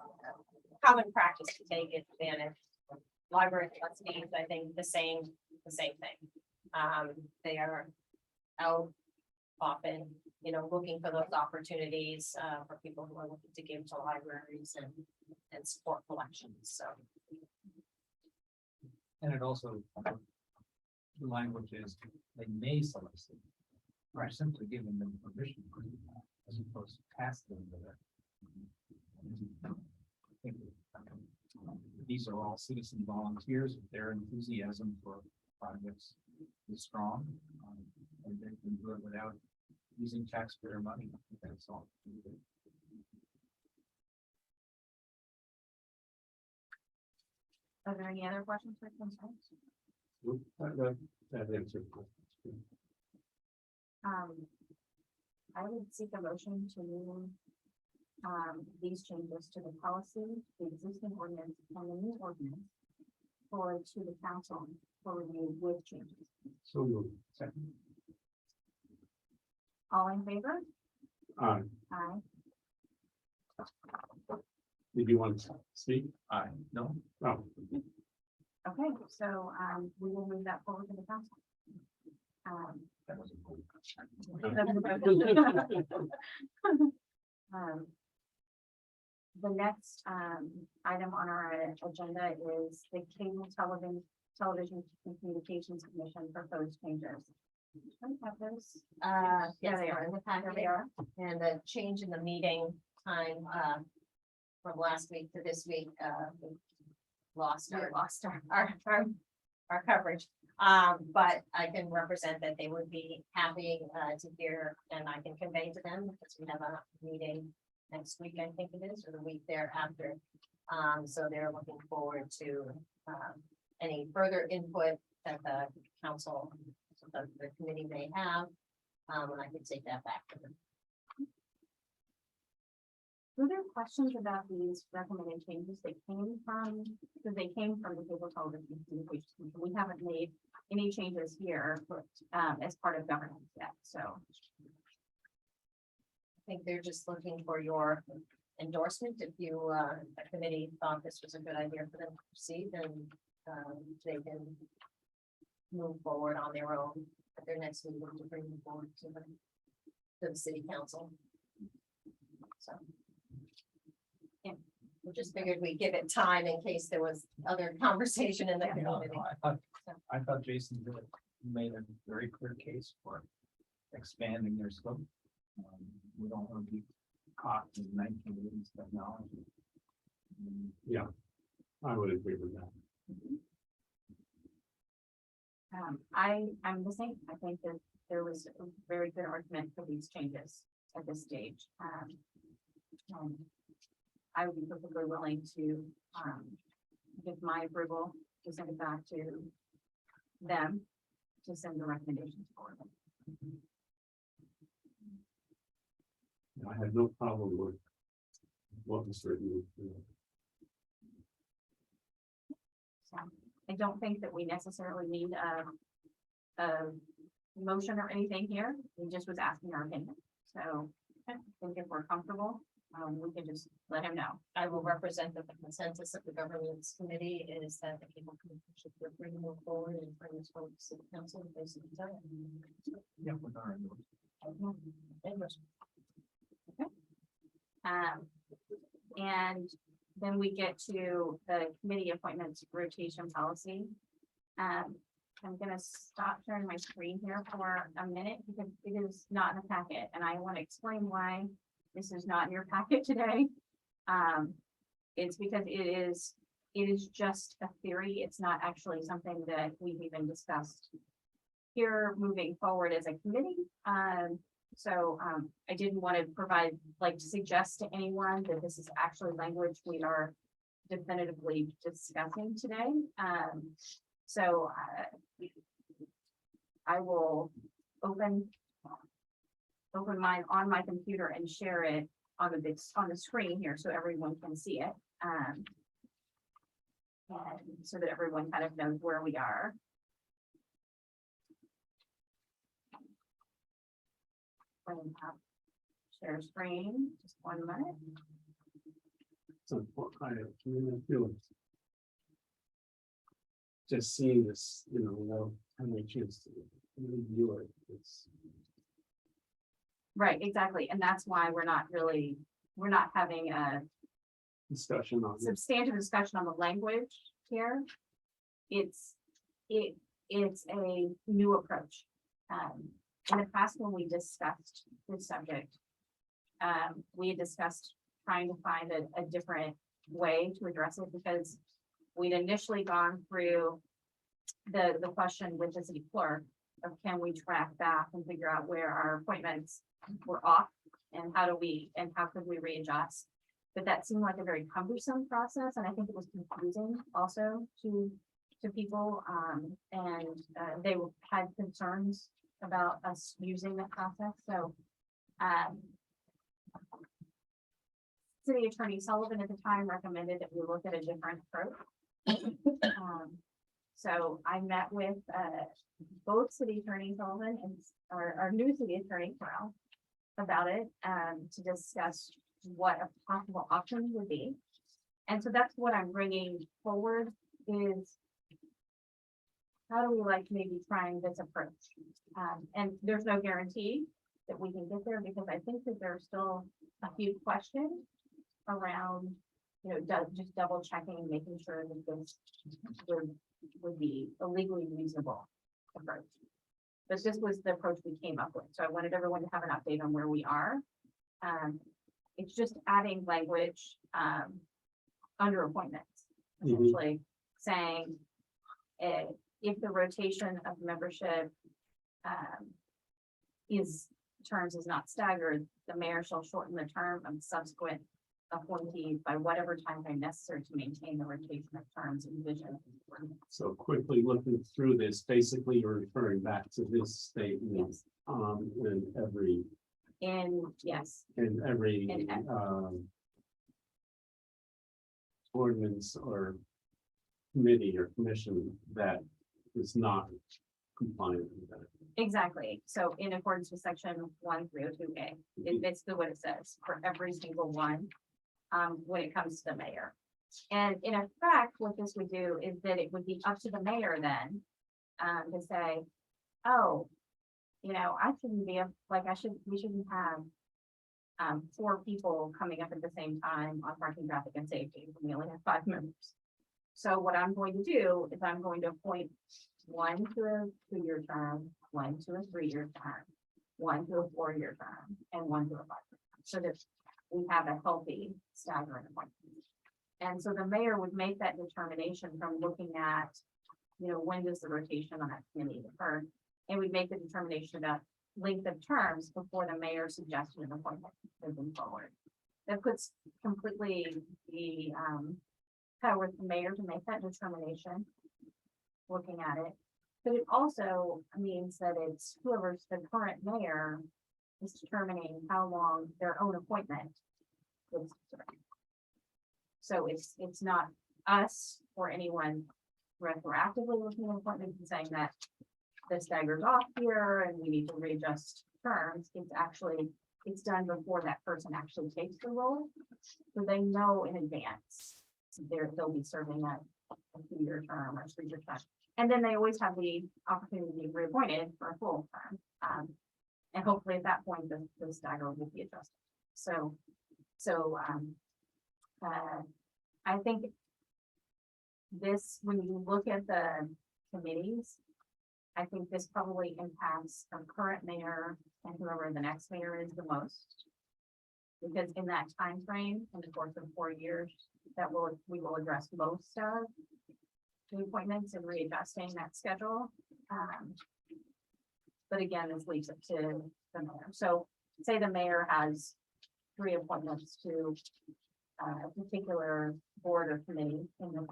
common practice to take advantage. Library trustees, I think the same thing. They are out often, looking for those opportunities for people who are looking to give to libraries and support collections, so. And it also, the language is, they may solicit. Or simply giving them permission, as opposed to tasking them with it. I think these are all citizen volunteers, their enthusiasm for projects is strong. And they can do it without using taxpayer money. I think that's all. Are there any other questions or concerns? That answered. I would seek a motion to move these changes to the policy, the existing ordinance and the new ordinance forward to the council for review with changes. So moved. Second. All in favor? Aye. Aye. Did you want to speak? No, Oh, Okay, so we will move that forward to the council. that was a good. The next item on our agenda is the cable television and communications commission proposed changes. Do I have those? Yes, There they they are in the packet. There they are. And the change in the meeting time, from last week to this week, we lost We our, lost our. our coverage. But I can represent that they would be happy, to hear, and I can convey to them, because we have a meeting next week, I think it is, or the week thereafter. So they're looking forward to, any further input that the council, the committee may have. And I can take that back to them. Were there questions about these recommended changes that came from, because they came from the cable television communications commission? We haven't made any changes here, as part of governance yet, so. I think they're just looking for your endorsement. If you, the committee thought this was a good idea for them to proceed, then, they can move forward on their own at their next meeting to bring them forward to the city council. So. Yeah, we just figured we'd give it time in case there was other conversation in the community. I thought Jason made a very clear case for expanding their scope. We don't want to be caught in 1980s technology. yeah, I would agree with that. I'm the same. I think that there was a very good argument for these changes at this stage. I would be perfectly willing to, give my approval to send it back to them to send the recommendations for them. I had no problem with what was written. So I don't think that we necessarily need a motion or anything here. We just was asking our opinion. So I think if we're comfortable, we can just let him know. I will represent that the consensus of the governance committee is that the cable commission should bring them forward and bring this forward to city council. And basically done. Yeah, with our endorsement. And then we get to the committee appointments rotation policy. I'm gonna stop sharing my screen here for a minute because it is not in the packet and I want to explain why this is not in your packet today. It's because it is just a theory. It's not actually something that we've even discussed here moving forward as a committee. So I didn't want to provide, like, to suggest to anyone that this is actually language we are definitively discussing today. So I will open mine on my computer and share it on the screen here so everyone can see it. And so that everyone kind of knows where we are. Bring up share screen, just 1 minute. So I feel it. Just seeing this, without having a chance to review it, it's. Right, exactly. And that's why we're not having a Discussion on this. substantive discussion on the language here. It's a new approach. In the past, when we discussed this subject, we had discussed trying to find a different way to address it because we'd initially gone through the question with the city clerk of can we track back and figure out where our appointments were off and how could we readjust? But that seemed like a very cumbersome process, and I think it was confusing also to people, and they had concerns about us using that process, so City Attorney Sullivan at the time recommended that we look at a different approach. So I met with both City Attorney Sullivan and our new City Attorney Terrell about it to discuss what a possible option would be. And so that's what I'm bringing forward is how do we like maybe trying this approach? And there's no guarantee that we can get there because I think that there's still a few questions around, just double checking and making sure that this would be a legally reasonable approach. But this was the approach we came up with. So I wanted everyone to have an update on where we are. It's just adding language under appointments, essentially saying if the rotation of membership terms is not staggered, the mayor shall shorten the term of subsequent appointees by whatever time frame necessary to maintain the rotation of terms envisioned. So quickly looking through this, basically you're referring back to this statement, Yes. Yes, in every, In ordinance or committee or commission that is not compliant with that. exactly. So in accordance with section 1302A, it's basically what it says for every single one when it comes to the mayor. And in effect, what this would do is that it would be up to the mayor then to say, oh, I shouldn't be we shouldn't have 4 people coming up at the same time on parking, traffic and safety. We only have 5 members. So what I'm going to do is I'm going to appoint 1 to a 2-year term, 1 to a 3-year term, 1 to a 4-year term, and 1 to a 5-year term, so that we have a healthy staggering appointment. And so the mayor would make that determination from looking at, when does the rotation on that committee occur? And we make the determination about length of terms before the mayor suggested an appointment moving forward. That puts completely the power with the mayor to make that determination, looking at it. But it also means that it's whoever's the current mayor is determining how long their own appointment is. So it's not us or anyone retroactively looking at appointments and saying that the stagger's off here and we need to readjust terms. It's done before that person actually takes the role. So they know in advance they'll be serving a 2-year term or 3-year term. And then they always have the opportunity to be reappointed for a full term. And hopefully at that point, the stagger will be adjusted. So I think this, when you look at the committees, I think this probably impacts our current mayor and whoever the next mayor is the most. Because in that time frame, in the course of 4 years, we will address most of the appointments and readjusting that schedule. But again, this leaves it to the mayor. So say the mayor has 3 appointments to a particular board or committee in the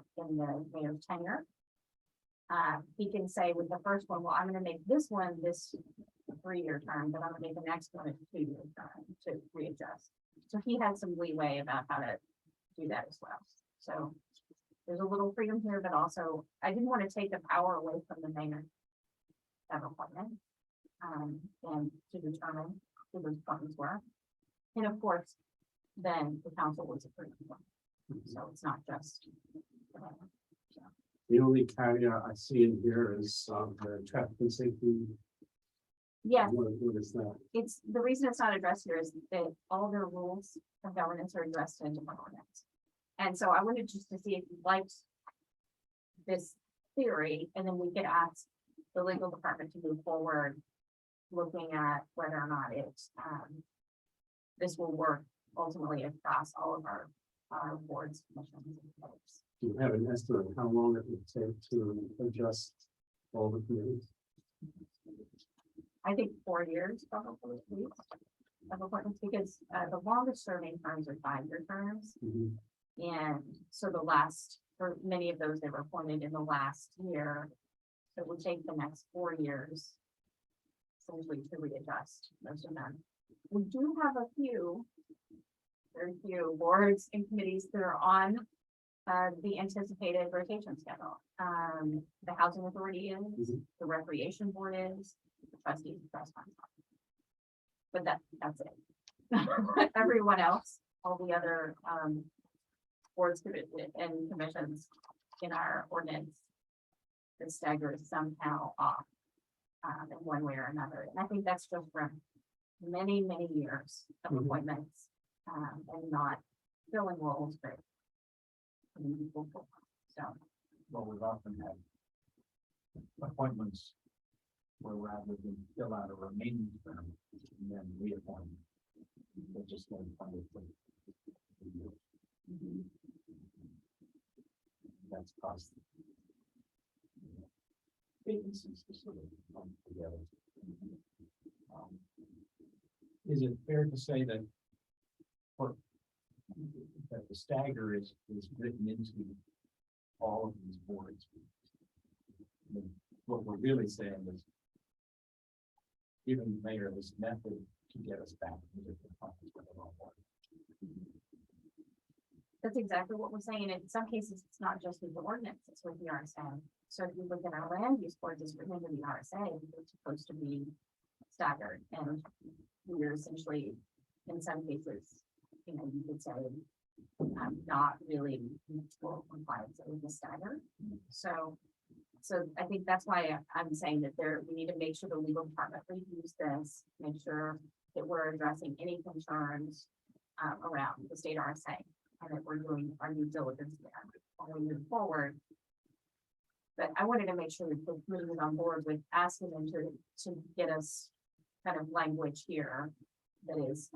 mayor's tenure. He can say with the first one, well, I'm gonna make this one this 3-year term, but I'm gonna make the next one a 2-year term to readjust. So he has some leeway about how to do that as well. So there's a little freedom here, but also I didn't want to take the power away from the mayor of appointment. And to determine who those appointments were. And of course, then the council was approved. So it's not just. The only caveat I see in here is, the traffic and safety. Yeah, What is that? it's, the reason it's not addressed here is that all their rules of governance are addressed in different ordinance. And so I wanted just to see if you liked this theory, and then we could ask the legal department to move forward, looking at whether or not it's, this will work ultimately across all of our boards, commissions, and committees. Do you have an estimate of how long it would take to adjust all the committees? I think 4 years probably at least of appointments, because the longest serving terms are 5-year terms. Mhm. And so the last, for many of those, they were appointed in the last year. So it would take the next 4 years. Essentially to readjust most of them. We do have a few. Very few boards and committees that are on the anticipated rotation schedule. The housing authority is, Mhm. the recreation board is, the trustees, the trust funds. But that's it. Everyone else, all the other boards and commissions in our ordinance. The stagger is somehow off in one way or another. And I think that's just from many, many years of Mhm. appointments and not filling roles, but putting people forward. So, Well, we've often had appointments where rather than fill out a remaining term and then reappoint, they just get appointed for a year. That's caused vacancies to sort of come together. Is it fair to say that that the stagger is written into all of these boards? I mean, what we're really saying is giving the mayor this method to get us back into the conference with the wrong board. that's exactly what we're saying. In some cases, it's not just with the ordinance, it's with the RSA. So if you look at our land use boards, it's written into the RSA, it's supposed to be staggered. And we're essentially, in some cases, you could say, not really in full compliance with the stagger. So I think that's why I'm saying that we need to make sure the legal department reviews this, make sure that we're addressing any concerns around the state RSA, and that we're doing our due diligence there when we move forward. But I wanted to make sure that the committee was on board with asking them to get us kind of language here that is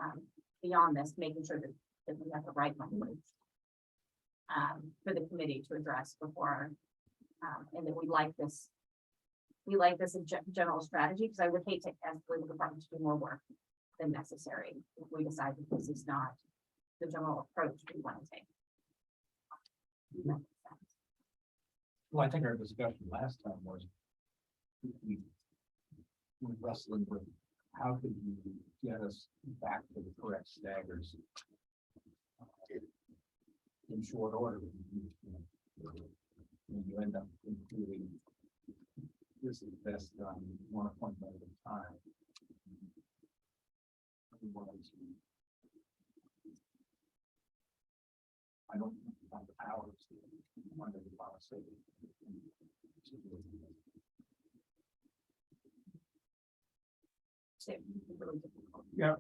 beyond this, making sure that we have the right language for the committee to address before, and that we like this general strategy, because I would hate to ask the legal department to do more work than necessary if we decide that this is not the general approach we want to take. Well, I think our discussion last time was we were wrestling with how could you get us back to the correct staggers in short order. And you end up including this is best done one appointment at a time. I don't have the powers to under the policy. Yeah.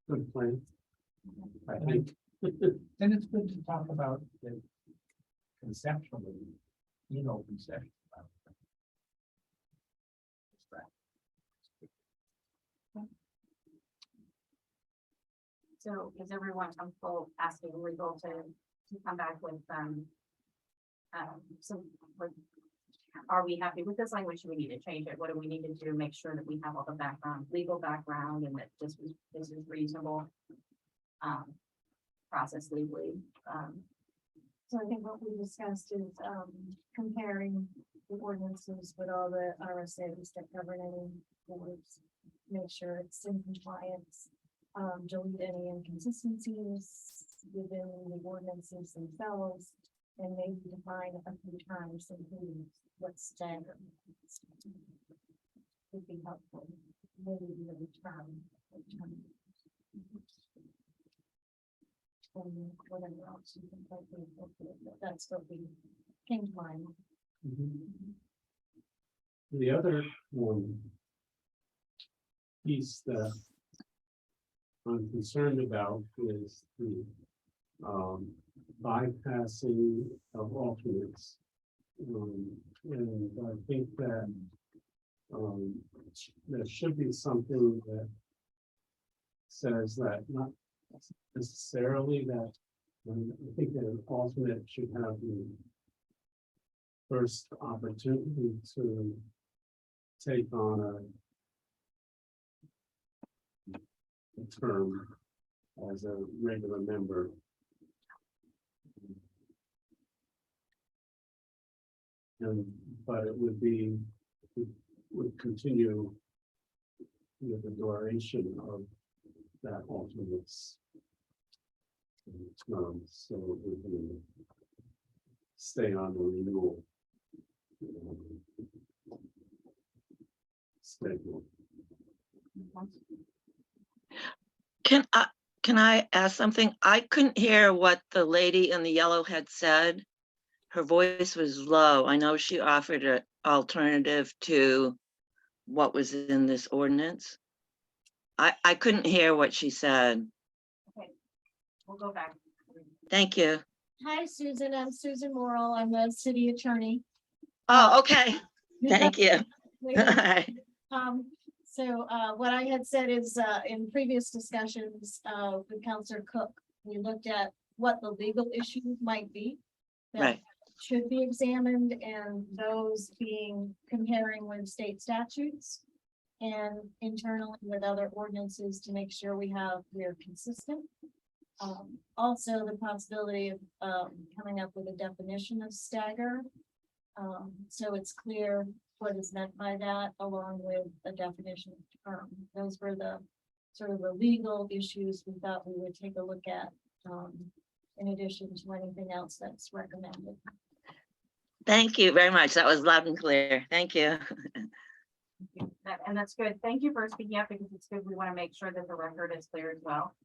Good plan. I think. And it's good to talk about the conceptually in open session. about it. So is everyone comfortable asking legal to come back with some, like, are we happy with this language? Do we need to change it? What do we need to do? Make sure that we have all the background, legal background, and that this is reasonable. process legally. So I think what we discussed is, comparing the ordinances with all the RSA's that govern any boards. Make sure it's in compliance, delete any inconsistencies within the ordinances themselves. And maybe define a few terms, including what standard. Would be helpful, maybe the term. And whatever else you can think of, that's what we came to mind. The other piece that I'm concerned about is the bypassing of alternates. And I think that there should be something that says that not necessarily that, I think that an alternate should have the first opportunity to take on a term as a regular member. But it would be, would continue with the duration of that alternate's term, so we can stay on the renewal schedule. Can I ask something? I couldn't hear what the lady in the yellow had said. Her voice was low. I know she offered an alternative to what was in this ordinance. I couldn't hear what she said. We'll go back. Thank you. Hi, Susan. I'm Susan Morrell. I'm the city attorney. Oh, okay. Thank you. So what I had said is, in previous discussions, with Counselor Cook, we looked at what the legal issues might be. that Right. Should be examined, and those being comparing with state statutes. And internally with other ordinances to make sure we're consistent. Also the possibility of, coming up with a definition of stagger. So it's clear what is meant by that, along with a definition of term. Those were the sort of the legal issues we thought we would take a look at, in addition to anything else that's recommended. Thank you very much. That was loud and clear. Thank you. And that's good. Thank you for speaking up, because it's good. We want to make sure that the record is clear as well.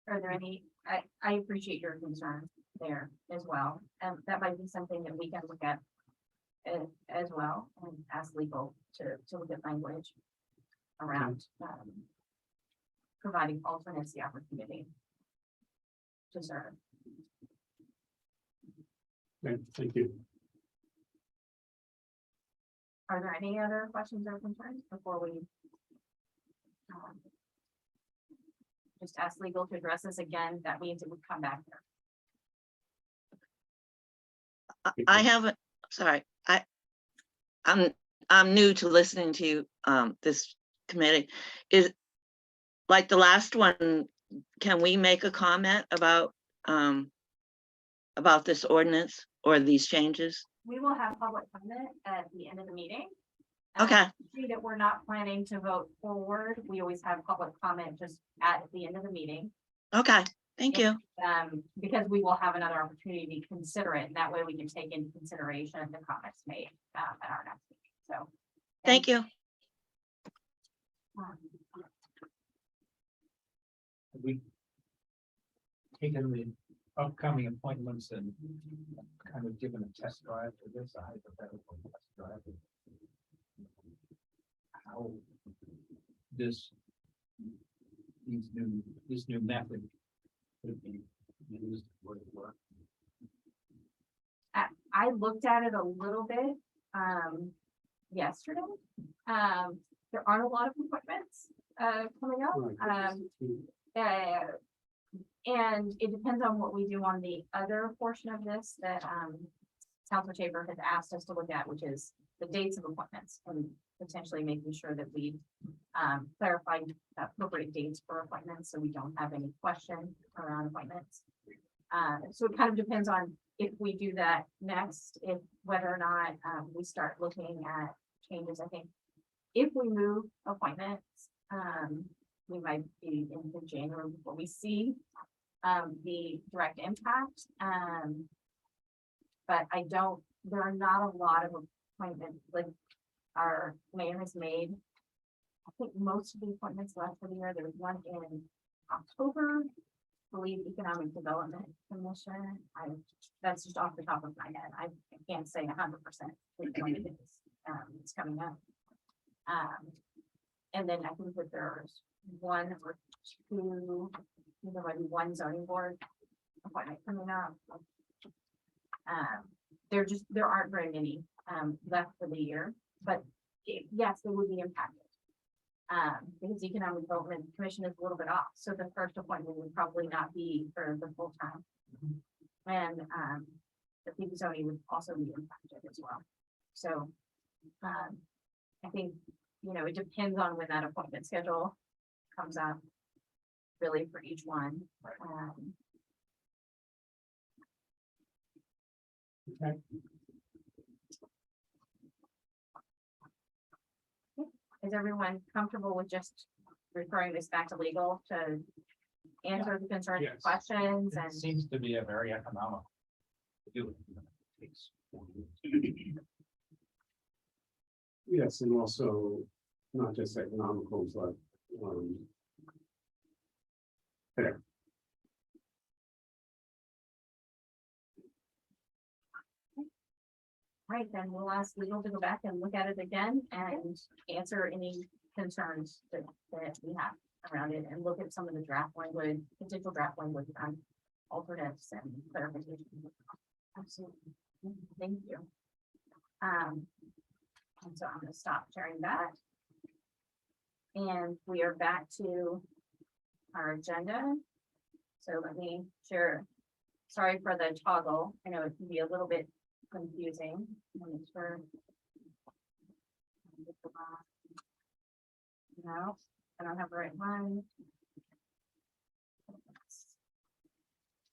Are there any, I appreciate your concern there as well. That might be something that we can look at as well, and ask legal to look at language around providing alternates the opportunity to serve. Okay, thank you. Are there any other questions or concerns before we just ask legal to address this again? That means it would come back here. I haven't, sorry, I'm new to listening to this committee. Is like the last one, can we make a comment about this ordinance or these changes? We will have public comment at the end of the meeting. Okay. See that we're not planning to vote forward. We always have public comment just at the end of the meeting. Okay, thank you. Because we will have another opportunity to consider it, and that way we can take into consideration the comments made at our next meeting. So. Thank you. Have we taken the upcoming appointments and kind of given a test drive to this, a hypothetical test drive? How this new method could be used for the work? I looked at it a little bit yesterday. There aren't a lot of appointments coming up. And it depends on what we do on the other portion of this that Councilor Tabor has asked us to look at, which is the dates of appointments. And potentially making sure that we clarify appropriate dates for appointments, so we don't have any question around appointments. So it kind of depends on if we do that next, if whether or not we start looking at changes. I think if we move appointments, we might be into January before we see the direct impact. But there are not a lot of appointments, like our mayor has made. I think most of the appointments left for the year, there was one in October, I believe Economic Development Commission. That's just off the top of my head. I can't say 100% which one it is. It's coming up. And then I think that there's one or two, there might be one zoning board appointment coming up. There aren't very many left for the year, but yes, they would be impacted. Because the Economic Development Commission is a little bit off, so the first appointment would probably not be for the full time. And the people zoning would also be impacted as well. So I think, it depends on when that appointment schedule comes up, really for each one. Okay. Is everyone comfortable with just referring this back to legal to answer the concerns, Yes. questions, It and seems to be a very economical. to do it. Takes 40 years. Yes, and also not just economical, but right, then we'll ask legal to go back and look at it again and answer any concerns that we have around it, and look at some of the draft language, potential draft language on alternates and clarification. Absolutely. Thank you. And so I'm gonna stop sharing that. And we are back to our agenda. So let me share. Sorry for the toggle. I know it can be a little bit confusing. Let me make sure. No, I don't have the right one.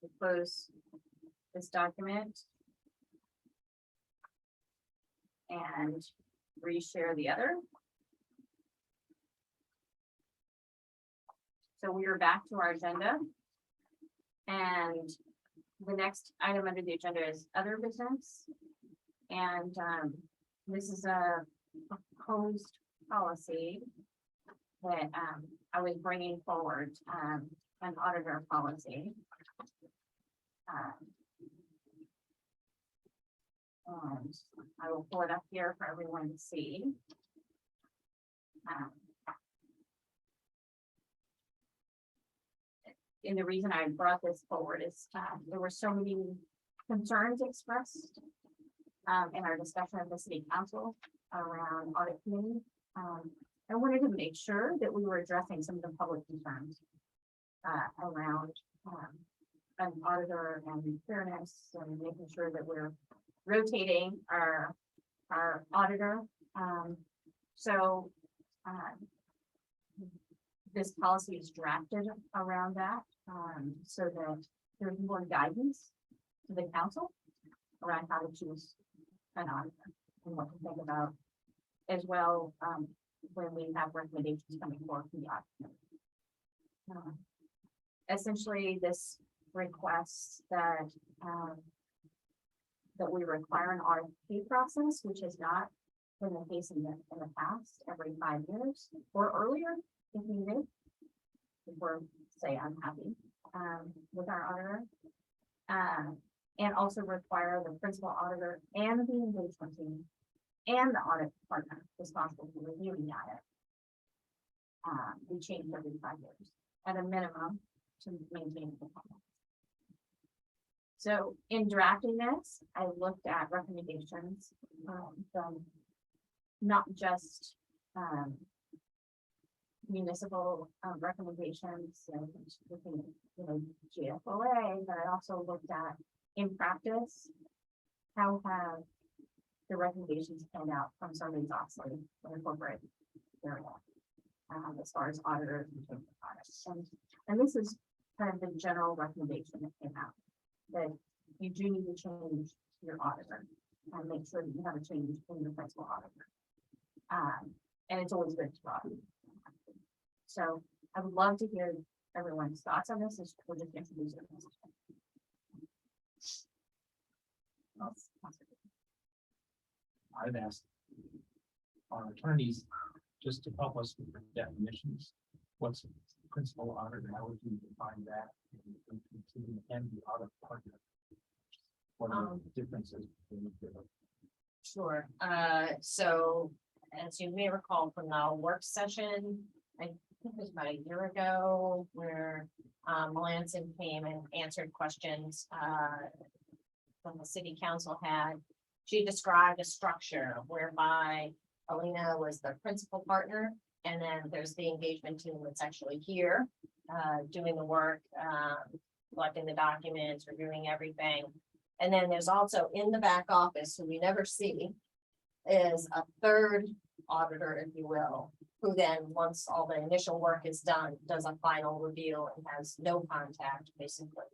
Let's close this document. And reshare the other. So we are back to our agenda. And the next item under the agenda is other business. And this is a proposed policy that I was bringing forward, an auditor policy. And I will pull it up here for everyone to see. And the reason I brought this forward is there were so many concerns expressed in our discussion of the city council around audit committee. I wanted to make sure that we were addressing some of the public concerns around an auditor and fairness, and making sure that we're rotating our auditor. So this policy is drafted around that, so that there's more guidance to the council around how to choose an auditor and what to think about as well, when we have recommendations coming forward from the audit. Essentially, this requests that we require an RFP process, which has not been the case in the past, every 5 years or earlier if needed. If we're, say, unhappy with our auditor. And also require the principal auditor and the engagement team and the audit partner responsible for reviewing the audit. We change every 5 years at a minimum to maintain performance. So in drafting this, I looked at recommendations from not just municipal recommendations and looking, GFOA, but I also looked at in practice, how have the recommendations came out from Sarbanes-Oxley in the corporate area. As far as auditors and change of audits. And this is kind of the general recommendation that came out. That you do need to change your auditor and make sure that you have a change in your principal auditor. And it's always good to audit. So I would love to hear everyone's thoughts on this, as we're just introducing this. I've asked our attorneys just to help us with the definitions. What's principal auditor, how would you define that? And the audit partner. What are the differences between the two? Sure, so as you may recall from the work session, I think it was about a year ago, where Melanson came and answered questions from the city council had. She described a structure whereby Alina was the principal partner, and then there's the engagement team that's actually here, doing the work, collecting the documents, reviewing everything. And then there's also in the back office, who we never see, is a third auditor, if you will, who then, once all the initial work is done, does a final review and has no contact, basically,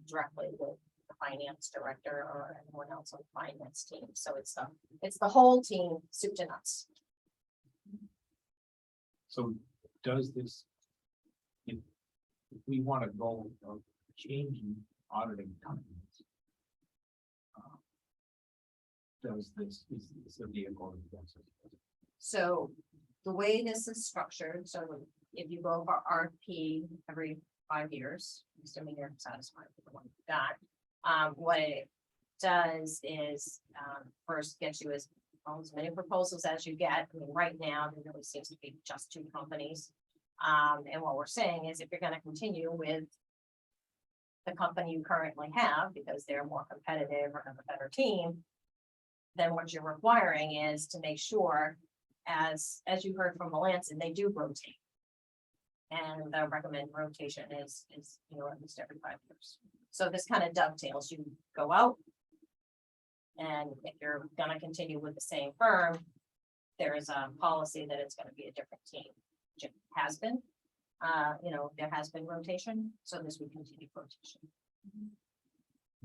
directly with the finance director or anyone else on the finance team. So it's the whole team, soup to nuts. So does this, if we want to go of changing auditing companies, does this, is this a vehicle? So the way this is structured, so if you go for RFP every 5 years, assuming you're satisfied with the one you got, what it does is first get you as many proposals as you get. I mean, right now, there really seems to be just 2 companies. And what we're saying is, if you're going to continue with the company you currently have, because they're more competitive or have a better team, then what you're requiring is to make sure, as you heard from Melanson, they do rotate. And the recommended rotation is, at least every 5 years. So this kind of dovetails, you go out. And if you're gonna continue with the same firm, there is a policy that it's gonna be a different team, which it has been. There has been rotation, so this would continue rotation.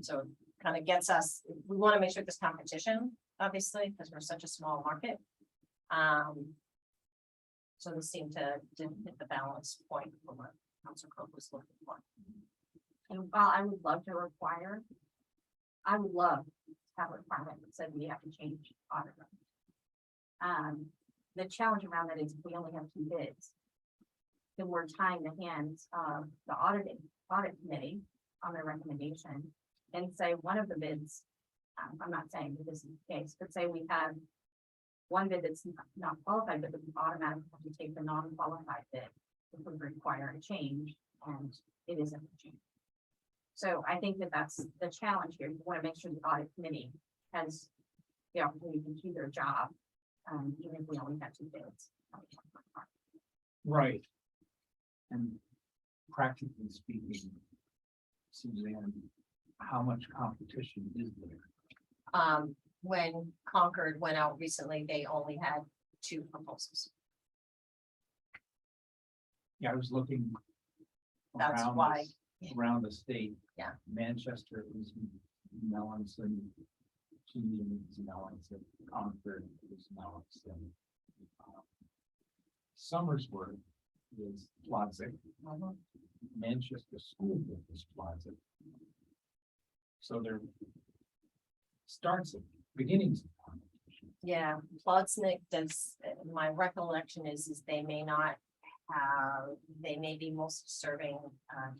So it kind of gets us, we want to make sure there's competition, obviously, because we're such a small market. So this seemed to hit the balance point for what Council Crowe was looking for. And while I would love to require, I would love to have a requirement that said we have to change auditor. The challenge around that is we only have 2 bids. Then we're tying the hands of the audit committee on their recommendation, and say one of the bids, I'm not saying that this is the case, but say we have one bid that's not qualified, but we automatically have to take the non-qualified bid, which would require a change, and it isn't a change. So I think that that's the challenge here. You want to make sure the audit committee has the opportunity to do their job, even if we only have 2 bids. Right. And practically speaking, Suzanne, how much competition is there? When Concord went out recently, they only had 2 proposals. Yeah, I was looking. That's around why. this- Around the state. Yeah. Manchester is Melanson. Keene is Melanson, Concord is Melanson. Somersworth is Plodzik. Manchester School Board is Plodzik. So there starts at beginnings. of competition. Yeah, Plodsnik does, my recollection is they may not have, they may be most serving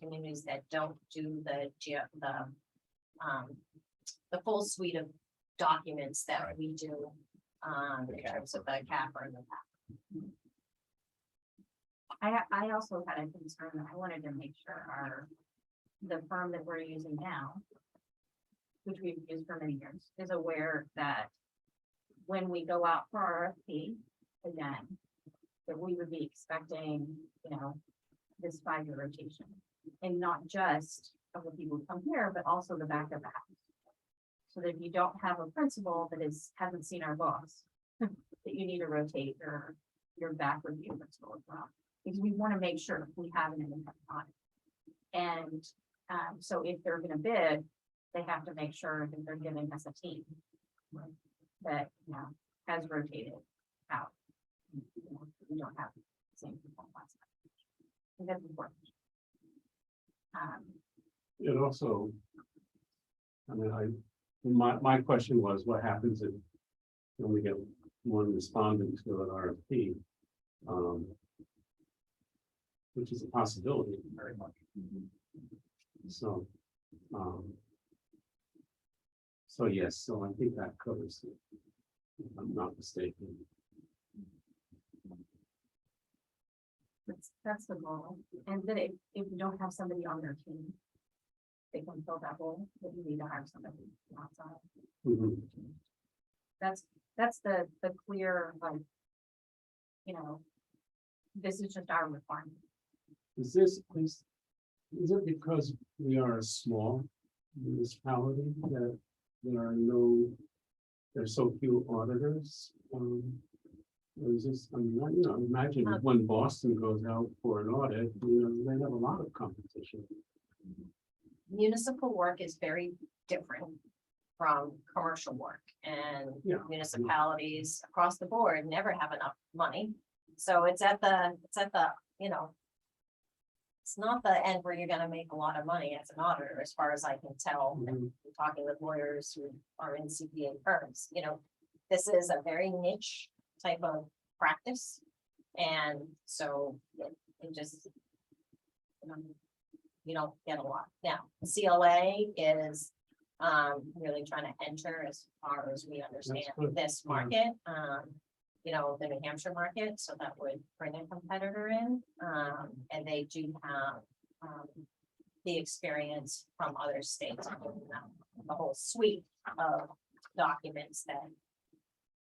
communities that don't do the full suite of documents that we do in terms of the CAFR and the PAC. I also had a concern that I wanted to make sure the firm that we're using now, which we've used for many years, is aware that when we go out for RFP again, that we would be expecting, this 5-year rotation. And not just of the people who come here, but also the back of that. So that if you don't have a principal that hasn't seen our books, that you need to rotate your back review principal as well. Because we want to make sure we have an independent audit. And, so if they're gonna bid, they have to make sure that they're giving us a team. That, has rotated out. We don't have the same people last time. I think that's important. It also. I mean, my question was, what happens if when we get one respondent to an RFP? Which is a possibility. Very much. So, so yes, so I think that covers it. If I'm not mistaken. That's the goal. And then if you don't have somebody on their team, they can fill that role, but you need to hire somebody outside. Mhm. That's the clear, like, this is just our requirement. Is it because we are a small municipality that there's so few auditors? Or is this, I mean, imagine when Boston goes out for an audit, they have a lot of competition. Municipal work is very different from commercial work, and Yeah. municipalities across the board never have enough money. So it's at the, it's not the end where you're gonna make a lot of money as an auditor, as far as I can tell, Mhm. talking with lawyers who are in CPA firms, this is a very niche type of practice. And so it just, you don't get a lot. Now, CLA is really trying to enter, as far as we understand, good. this Yeah. market, the New Hampshire market, so that would bring a competitor in. And they do have the experience from other states, the whole suite of documents that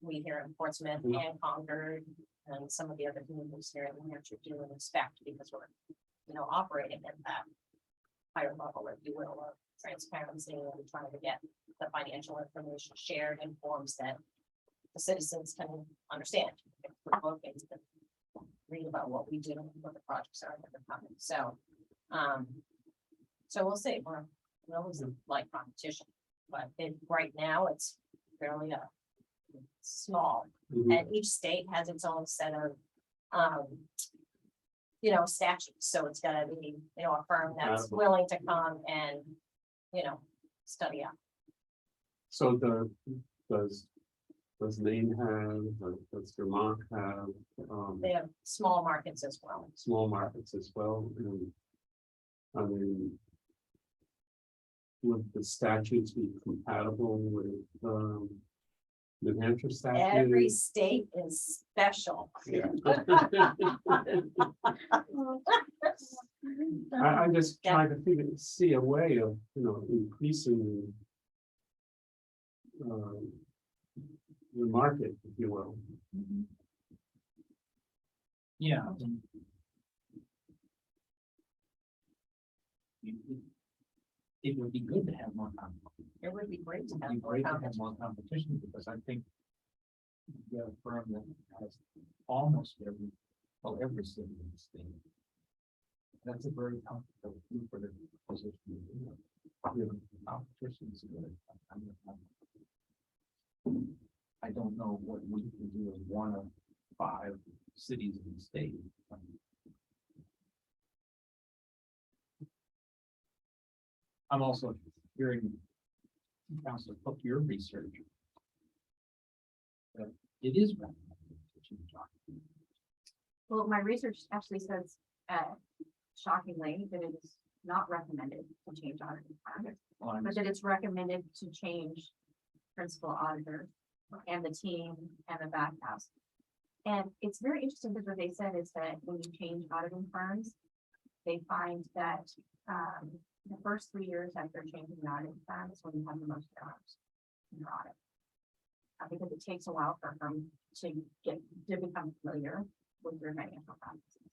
we here in Portsmouth Yeah. and Concord and some of the other communities here in New Hampshire do and expect, because we're, operating at that higher level, if you will, of transparency and trying to get the financial information shared in forms that the citizens can understand. Look and read about what we do, what the projects are that are coming. So we'll see. We always like competition, but right now it's fairly small. Mhm. And each state has its own set of statutes, so it's gotta be, a firm that's Compatible. willing to come and, study out. So does Maine have, does Vermont have, They have small markets as well. small markets as well? And I mean, would the statutes be compatible with, New Hampshire statute? Every state is special. Yeah. I'm just Yeah. trying to see a way of, increasing the market, if you will. Yeah. and It would be good to have more competition. It would be great to It'd have be more great to have competition. more competition, because I think you have a firm that has almost every city in the state. That's a very comfortable lucrative position. Competition is good. I don't know what we can do as one of 5 cities in the state. I'm also hearing, Councilor Cook, your research. That it is recommended that you talk. Well, my research actually says, shockingly, that it is not recommended to change auditing firms, Well, I'm- but that it's recommended to change principal auditor and the team and the backhouse. And it's very interesting, because what they said is that when you change auditing firms, they find that, the first 3 years after changing the auditing firm is when you have the most errors in your audit. Because it takes a while for them to become familiar with your financial practices.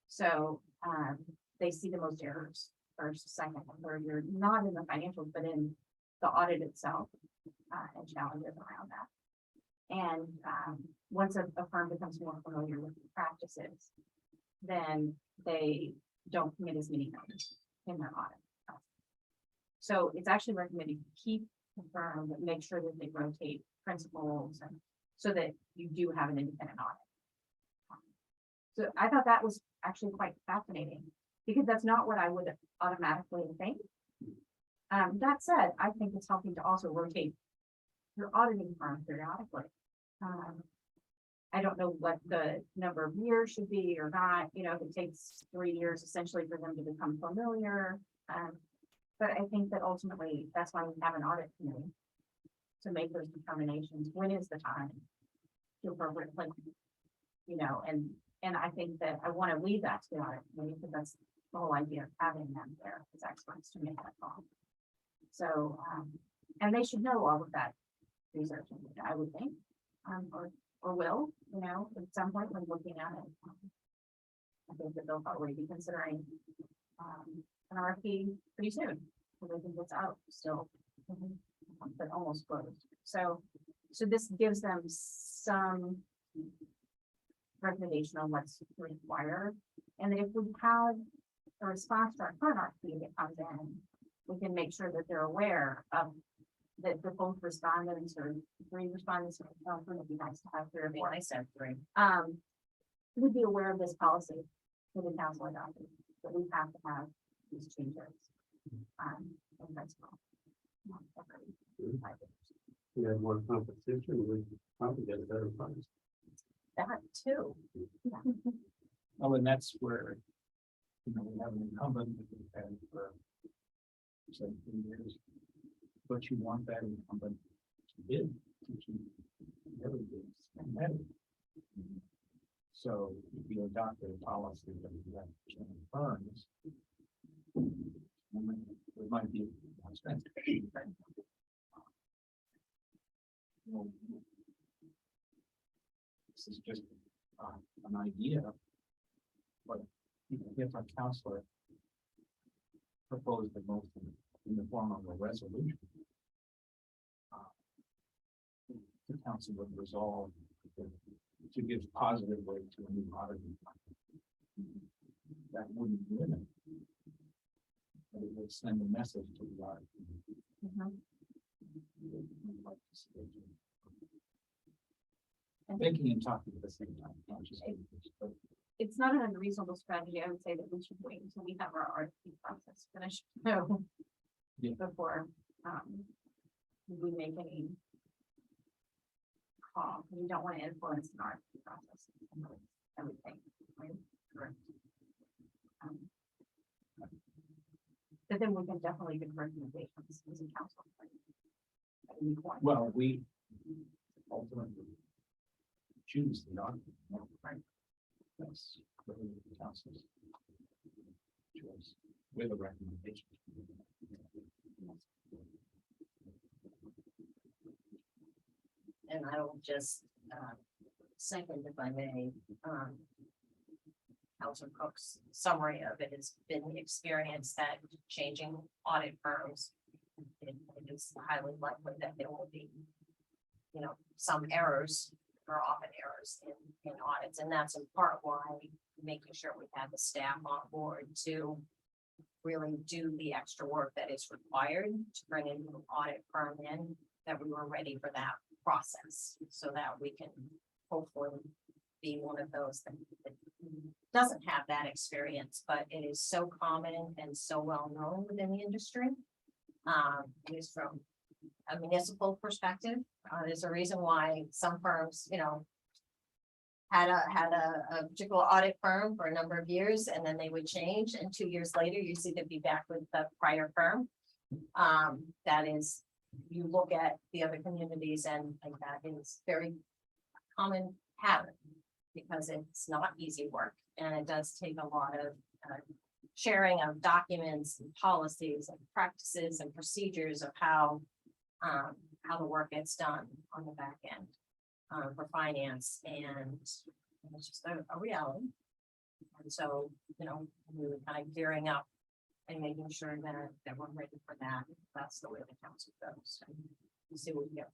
So, they see the most errors first, second, and third year, not in the financials, but in the audit itself, and challenges around that. And, once a firm becomes more familiar with the practices, then they don't commit as many errors in their audit. So it's actually recommended to keep the firm, but make sure that they rotate principals and so that you do have an independent audit. So I thought that was actually quite fascinating because that's not what I would automatically think. That said, I think it's helping to also rotate your auditing firm periodically. I don't know what the number of years should be or not, you know, if it takes 3 years essentially for them to become familiar. But I think that ultimately, that's why we have an audit committee to make those determinations. When is the time to appropriately, you know, and I think that I want to leave that to the audit committee because that's the whole idea of having them there as experts to make that call. So, and they should know all of that research, I would think, or will, you know, at some point when looking at it. I think that they'll probably be considering an RFP pretty soon, because I think it's out still, but almost closed. So this gives them some recommendation on what's required. And if we have a response to our current RFP that comes in, we can make sure that they're aware of that the both respondents or 3 respondents, would be nice to have 3 or 4. I said 3. Would be aware of this policy for the council adopted, that we have to have these changes. In principle. Not every 5 years. We had more competition, we could probably get a better price. That too. Oh, and that's where, you know, we have an incumbent that we've had for 17 years. But you want that incumbent to bid, which you never bids competitive. So if you adopt a policy that you have to change firms, it might be more expensive. This is just an idea, but you know, if a counselor proposed the motion in the form of a resolution, the council would resolve to give positive weight to a new auditing. That wouldn't limit. But it would send a message to the audit. And Thinking and talking at the same time, not just. But it's not an unreasonable strategy. I would say that we should wait until we have our RFP process finished. So Yeah. before we make any call, we don't want to influence an RFP process. I would think, right? Correct. But then we can definitely give recommendations as a council. At any point. well, we ultimately choose the audit. Right. That's really the council's choice with a recommendation. And I will just, second, if I may, Councilor Cook's summary of it has been the experience that changing audit firms, it is highly likely that there will be, you know, some errors or often errors in audits. And that's in part why making sure we have the staff on board to really do the extra work that is required to bring a new audit firm in, that we were ready for that process so that we can hopefully be one of those that doesn't have that experience, but it is so common and so well known within the industry. At least from a municipal perspective, there's a reason why some firms, you know, had a particular audit firm for a number of years, and then they would change, and 2 years later, you see them be back with the prior firm. That is, you look at the other communities, and that is very common pattern, because it's not easy work, and it does take a lot of sharing of documents and policies and practices and procedures of how the work gets done on the back end for finance, and it's just a reality. And so, you know, we were kind of gearing up and making sure that we're ready for that. That's the way the council goes. And we'll see what we get.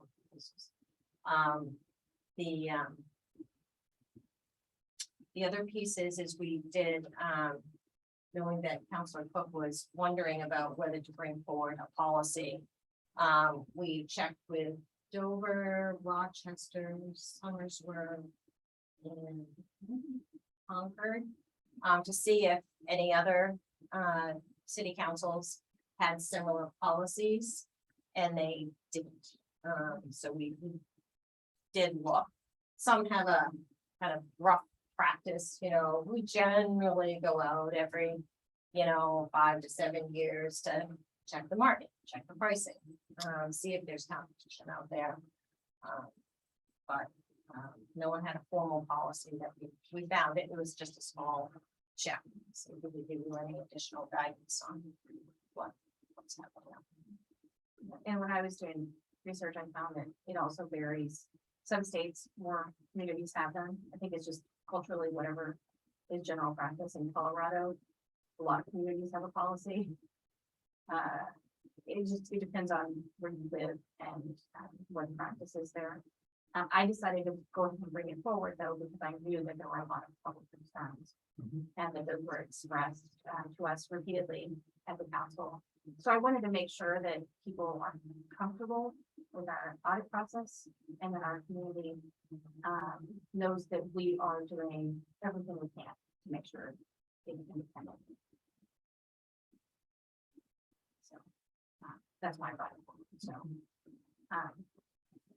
The other piece is we did, knowing that Councilor Cook was wondering about whether to bring forward a policy. We checked with Dover, Rochester, Somersworth, and Concord, to see if any other, city councils had similar policies, and they didn't. So we did look. Some have a kind of rough practice, we generally go out every, 5 to 7 years to check the market, check the pricing, see if there's competition out there. But no one had a formal policy that we found it. It was just a small check. So we didn't give you any additional guidance on what's happening. And when I was doing research, I found that it also varies. Some states, more communities have them. I think it's just culturally, whatever is general practice. In Colorado, a lot of communities have a policy. It depends on where you live and what the practice is there. I decided to go ahead and bring it forward though, because I knew that there were a lot of public concerns. And that those were expressed to us repeatedly at the council. So I wanted to make sure that people are comfortable with our audit process and that our community knows that we are doing everything we can to make sure it's independent. So that's why I brought it forward.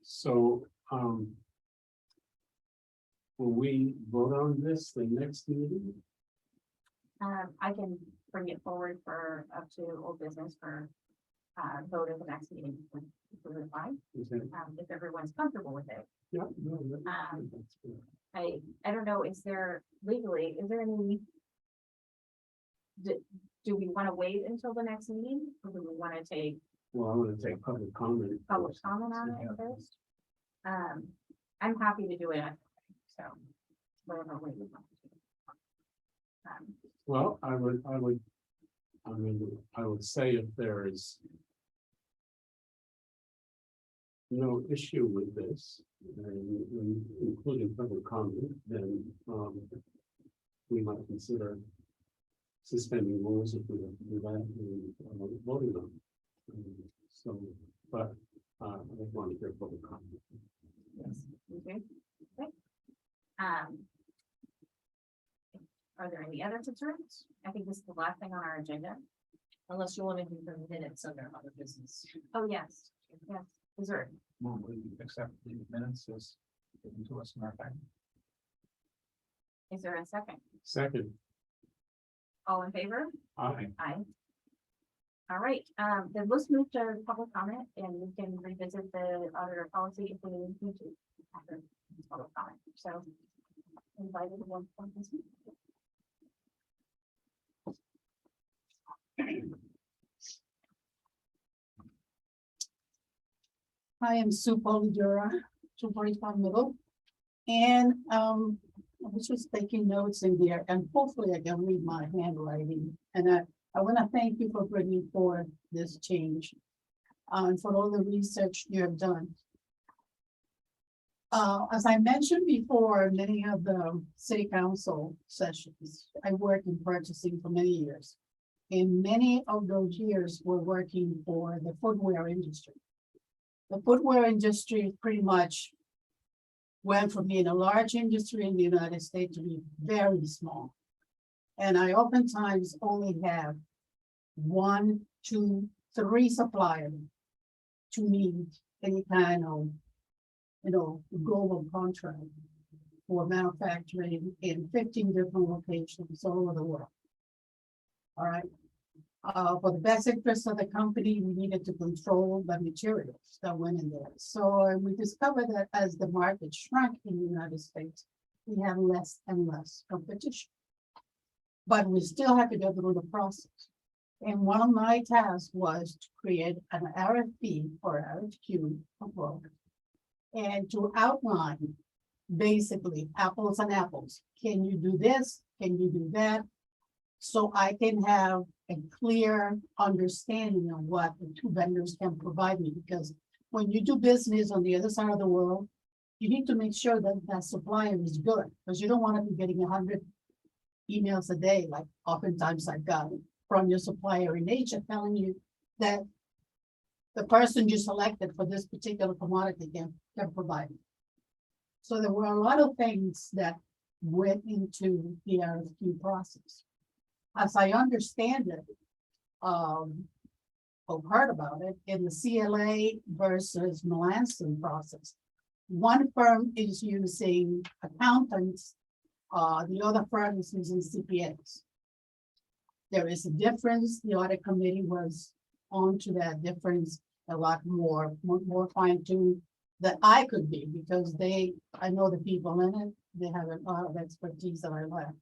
So will we vote on this the next meeting? I can bring it forward for up to old business for vote at the next meeting. If we would like, Is that- if everyone's comfortable with it. Yeah, no, that's good. I don't know, is there legally, is there any? Do we want to wait until the next meeting, or do we want to take Well, I want to take public comment. public comment on it first? I'm happy to do it, so, whatever way you want to do it. Well, I would say if there is no issue with this, including public comment, then we might consider suspending rules if we have to do that and voting on. So, but I want to hear public comment. Yes, okay. Okay. Are there any other concerns? I think this is the last thing on our agenda. Unless you want to do the minutes under other business. Oh, yes, yes. Is there, Will we accept the minutes as given to us in our packet? is there a second? Second, All in favor? aye. Aye. All right, then let's move to public comment and we can revisit the auditor policy if we need to. After public comment, so. Invited one. I am Sue Polidora, 245 Middle. And I was just taking notes in here and hopefully I can read my handwriting. And I want to thank you for bringing forward this change and for all the research you have done. As I mentioned before, many of the city council sessions, I worked in purchasing for many years. In many of those years, we're working for the footwear industry. The footwear industry pretty much went from being a large industry in the United States to be very small. And I oftentimes only have 1, 2, 3 suppliers to meet any kind of, global contract for manufacturing in 15 different locations all over the world. All right. For the best interest of the company, we needed to control the materials that went in there. So we discovered that as the market shrunk in the United States, we have less and less competition. But we still have to go through the process. And one of my tasks was to create an RFP or RFQ and to outline basically apples and apples. Can you do this? Can you do that? So I can have a clear understanding of what the two vendors can provide me, because when you do business on the other side of the world, you need to make sure that that supplier is good, because you don't want to be getting 100 emails a day, like oftentimes I've got from your supplier in Asia telling you that the person you selected for this particular commodity can provide. So there were a lot of things that went into the RFQ process. As I understand it, or heard about it, in the CLA versus Melanson process, one firm is using accountants, the other firm is using CPAs. There is a difference. The audit committee was onto that difference a lot more fine tuned than I could be, because I know the people in it, they have a lot of expertise that I lack.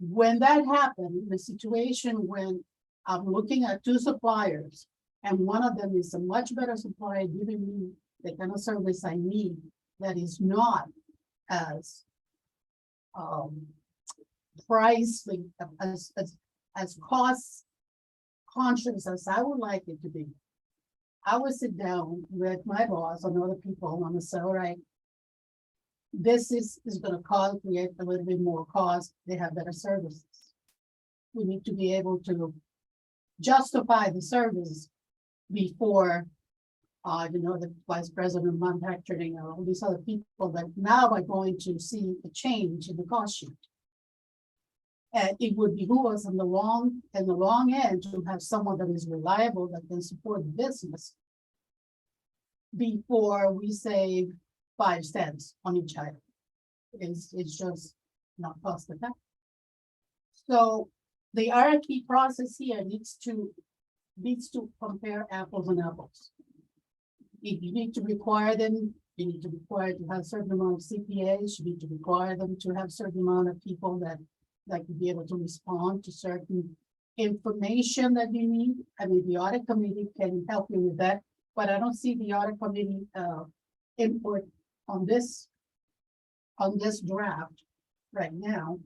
When that happened, the situation when I'm looking at two suppliers, and one of them is a much better supplier giving me the kind of service I need that is not as price, as cost conscious as I would like it to be. I would sit down with my boss and other people and say, all right, this is gonna create a little bit more cost. They have better services. We need to be able to justify the service before the vice president of manufacturing and all these other people that now are going to see a change in the cost sheet. And it would behoove us in the long end to have someone that is reliable, that can support the business before we save 5 cents on each item. It's just not cost effective. So the RFP process here needs to compare apples and apples. If you need to require them, you need to require to have a certain amount of CPAs, you need to require them to have a certain amount of people that could be able to respond to certain information that you need. I mean, the audit committee can help you with that, but I don't see the audit committee input on this draft right now.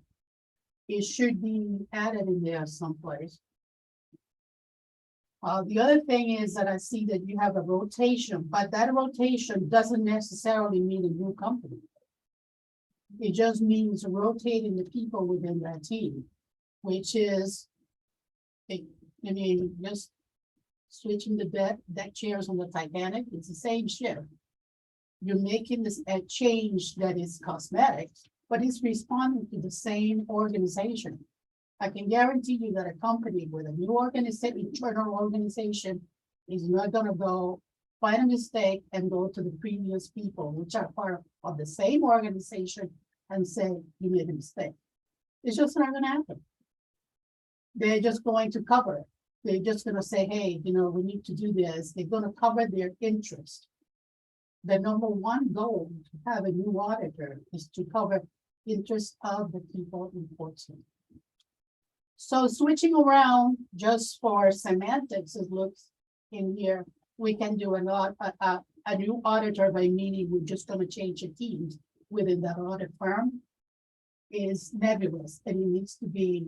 It should be added in there someplace. The other thing is that I see that you have a rotation, but that rotation doesn't necessarily mean a new company. It just means rotating the people within that team, which is, just switching the deck chairs on the Titanic. It's the same shift. You're making this a change that is cosmetic, but it's responding to the same organization. I can guarantee you that a company with a new internal organization is not gonna go find a mistake and go to the previous people, which are part of the same organization, and say, you made a mistake. It's just not gonna happen. They're just going to cover it. They're just gonna say, hey, we need to do this. They're gonna cover their interest. The number one goal to have a new auditor is to cover interest of the people in Portsmouth. So switching around just for semantics, it looks in here, we can do a new auditor by meaning we're just gonna change the teams within that audit firm is nebulous, and it needs to be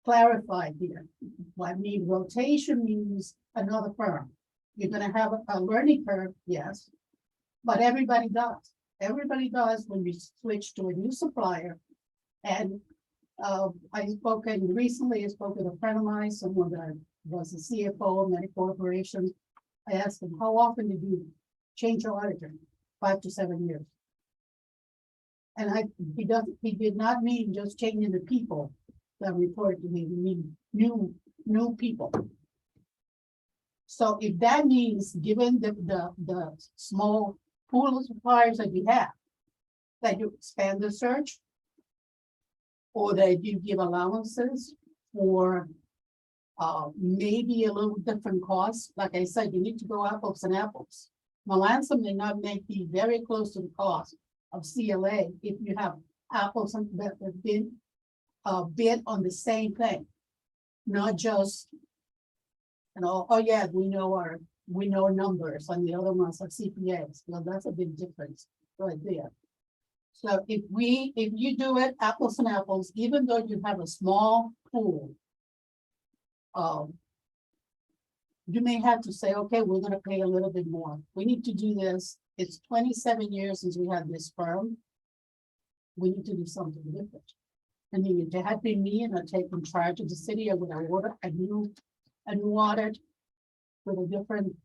clarified here. What I mean rotation means another firm. You're gonna have a learning curve, yes, but everybody does. Everybody does when you switch to a new supplier. And I spoke recently with a friend of mine, someone that was a CFO of many corporations. I asked him, how often did you change your auditor? 5 to 7 years. And he did not mean just changing the people that report to me. He mean new people. So if that means given the small pool of suppliers that you have, that you expand the search, or that you give allowances for maybe a little different cost. Like I said, you need to go apples and apples. Melanson may not be very close to the cost of CLA if you have apples that have been bid on the same thing, not just, oh yeah, we know numbers, and the other ones are CPAs. Well, that's a big difference right there. So if you do it apples and apples, even though you have a small pool. You may have to say, okay, we're gonna pay a little bit more. We need to do this. It's 27 years since we had this firm. We need to do something different. I mean, if it had been me and I'd taken charge of the city, I would have ordered a new audit with a different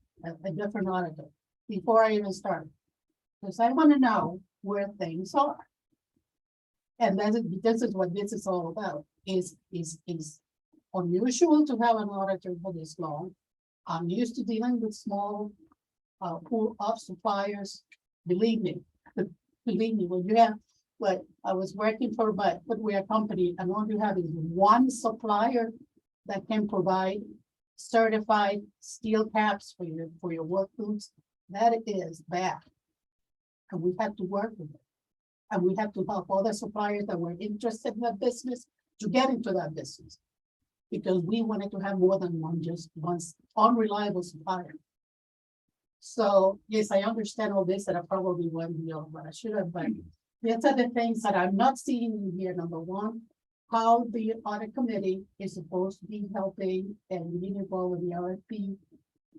auditor before I even started. Because I want to know where things are. And this is what this is all about, is unusual to have an auditor for this long. I'm used to dealing with small pool of suppliers. Believe me, when you have, but I was working for a footwear company, and all you have is one supplier that can provide certified steel caps for your work boots. That is bad. And we have to work with it. And we have to help other suppliers that were interested in that business to get into that business. Because we wanted to have more than one unreliable supplier. So, yes, I understand all this, and I probably went beyond what I should have, but these are the things that I'm not seeing in here. Number one, how the audit committee is supposed to be helping and being involved with the RFP,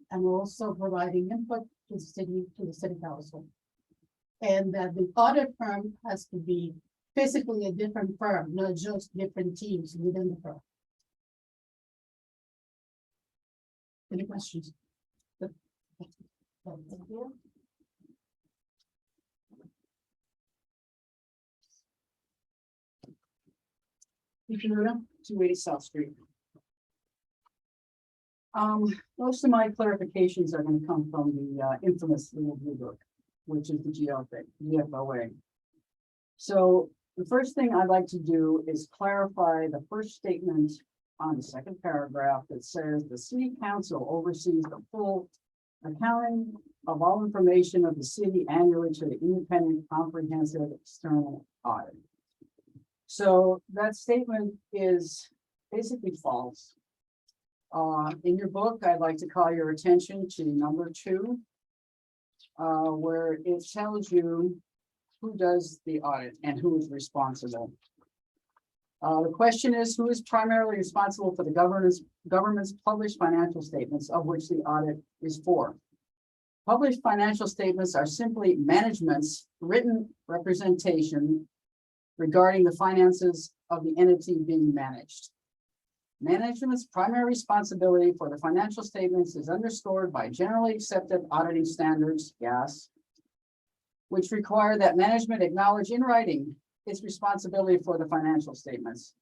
and also providing input to the city council. And that the audit firm has to be physically a different firm, not just different teams within the firm. Any questions? If you know, 280 South Street. Most of my clarifications are going to come from the infamous Legal Blue Book, which is the GFOA. So the first thing I'd like to do is clarify the first statement on the second paragraph that says the city council oversees the full accounting of all information of the city annually to the independent comprehensive external audit. So that statement is basically false. In your book, I'd like to call your attention to number 2, where it tells you who does the audit and who is responsible. The question is, who is primarily responsible for the government's published financial statements, of which the audit is for? Published financial statements are simply management's written representation regarding the finances of the entity being managed. Management's primary responsibility for the financial statements is underscored by generally accepted auditing standards, GAAS, which require that management acknowledge in writing its responsibility for the financial statements.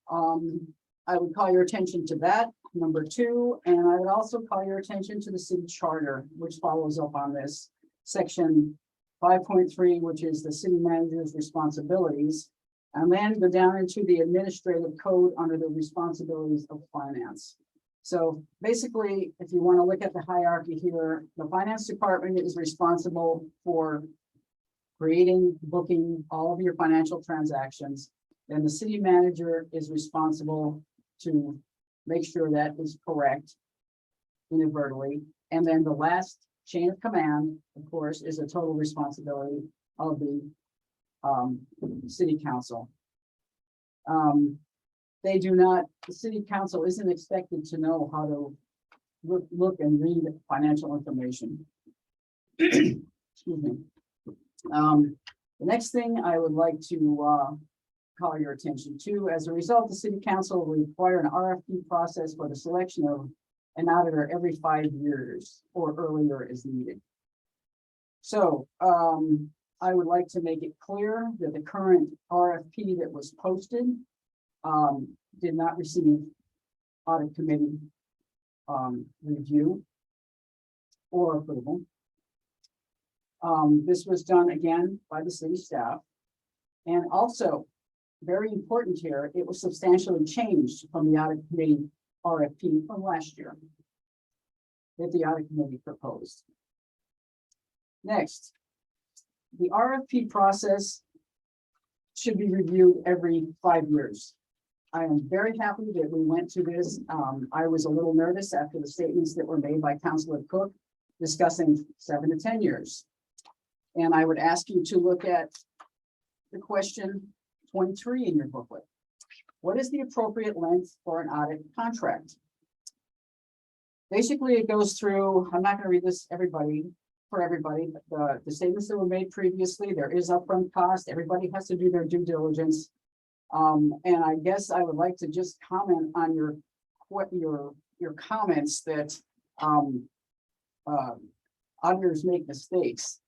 I would call your attention to that, number 2, and I would also call your attention to the city charter, which follows up on this, section 5.3, which is the city manager's responsibilities, and then go down into the administrative code under the responsibilities of finance. So basically, if you want to look at the hierarchy here, the finance department is responsible for creating, booking all of your financial transactions. Then the city manager is responsible to make sure that is correct inadvertently. And then the last chain of command, of course, is a total responsibility of the city council. The city council isn't expected to know how to look and read financial information. Excuse me. The next thing I would like to call your attention to, as a result, the city council will require an RFP process for the selection of an auditor every 5 years or earlier as needed. So I would like to make it clear that the current RFP that was posted did not receive audit committee review or approval. This was done again by the city staff. And also, very important here, it was substantially changed from the audit committee RFP from last year that the audit committee proposed. Next, the RFP process should be reviewed every 5 years. I am very happy that we went to this. I was a little nervous after the statements that were made by Councilor Cook discussing 7 to 10 years. And I would ask you to look at the question 23 in your booklet. What is the appropriate length for an audit contract? Basically, it goes through, I'm not gonna read this for everybody, but the statements that were made previously, there is upfront cost, everybody has to do their due diligence. And I guess I would like to just comment on your comments that, auditors make mistakes.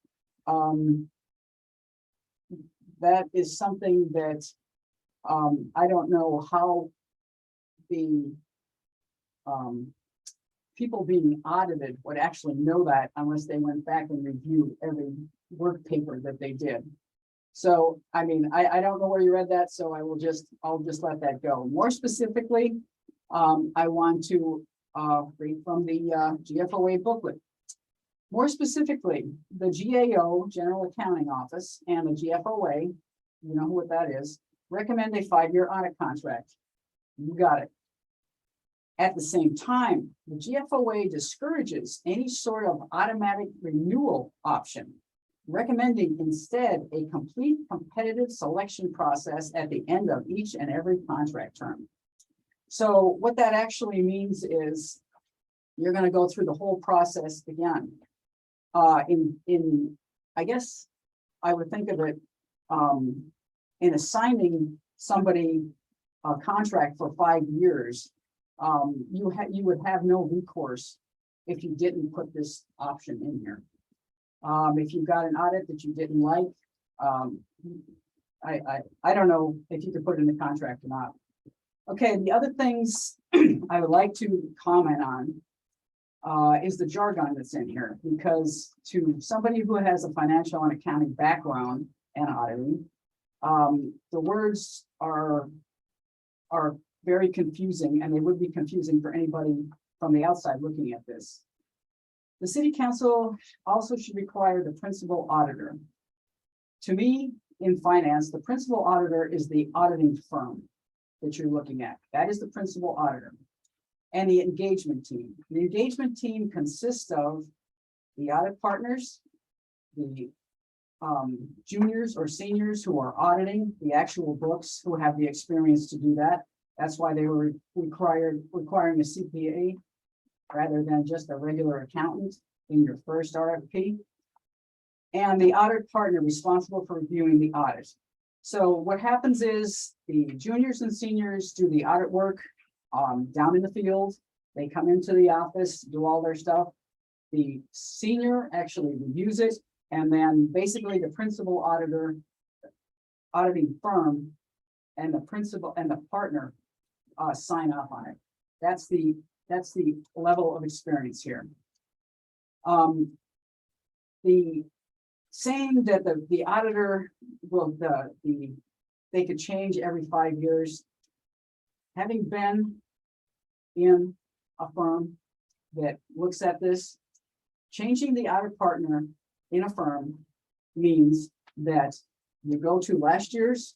That is something that, I don't know how the, people being audited would actually know that unless they went back and reviewed every work paper that they did. So, I mean, I don't know where you read that, so I'll just let that go. More specifically, I want to read from the GFOA booklet. More specifically, the GAO, General Accounting Office, and the GFOA, you know what that is, recommend a 5-year audit contract. You got it. At the same time, the GFOA discourages any sort of automatic renewal option, recommending instead a complete competitive selection process at the end of each and every contract term. So what that actually means is you're going to go through the whole process again. I guess I would think of it in assigning somebody a contract for 5 years. You would have no recourse if you didn't put this option in here. If you got an audit that you didn't like, I don't know if you could put it in the contract or not. Okay, the other things I would like to comment on is the jargon that's in here, because to somebody who has a financial and accounting background and auditing, the words are very confusing, and they would be confusing for anybody from the outside looking at this. The city council also should require the principal auditor. To me, in finance, the principal auditor is the auditing firm that you're looking at. That is the principal auditor. And the engagement team. The engagement team consists of the audit partners, the juniors or seniors who are auditing the actual books, who have the experience to do that. That's why they were requiring a CPA rather than just a regular accountant in your first RFP. And the audit partner responsible for reviewing the audit. So what happens is the juniors and seniors do the audit work down in the field. They come into the office, do all their stuff. The senior actually reviews it, and then basically the principal auditor, auditing firm, and the principal and the partner sign off on it. That's the level of experience here. The saying that the auditor will they could change every 5 years. Having been in a firm that looks at this, changing the audit partner in a firm means that you go to last year's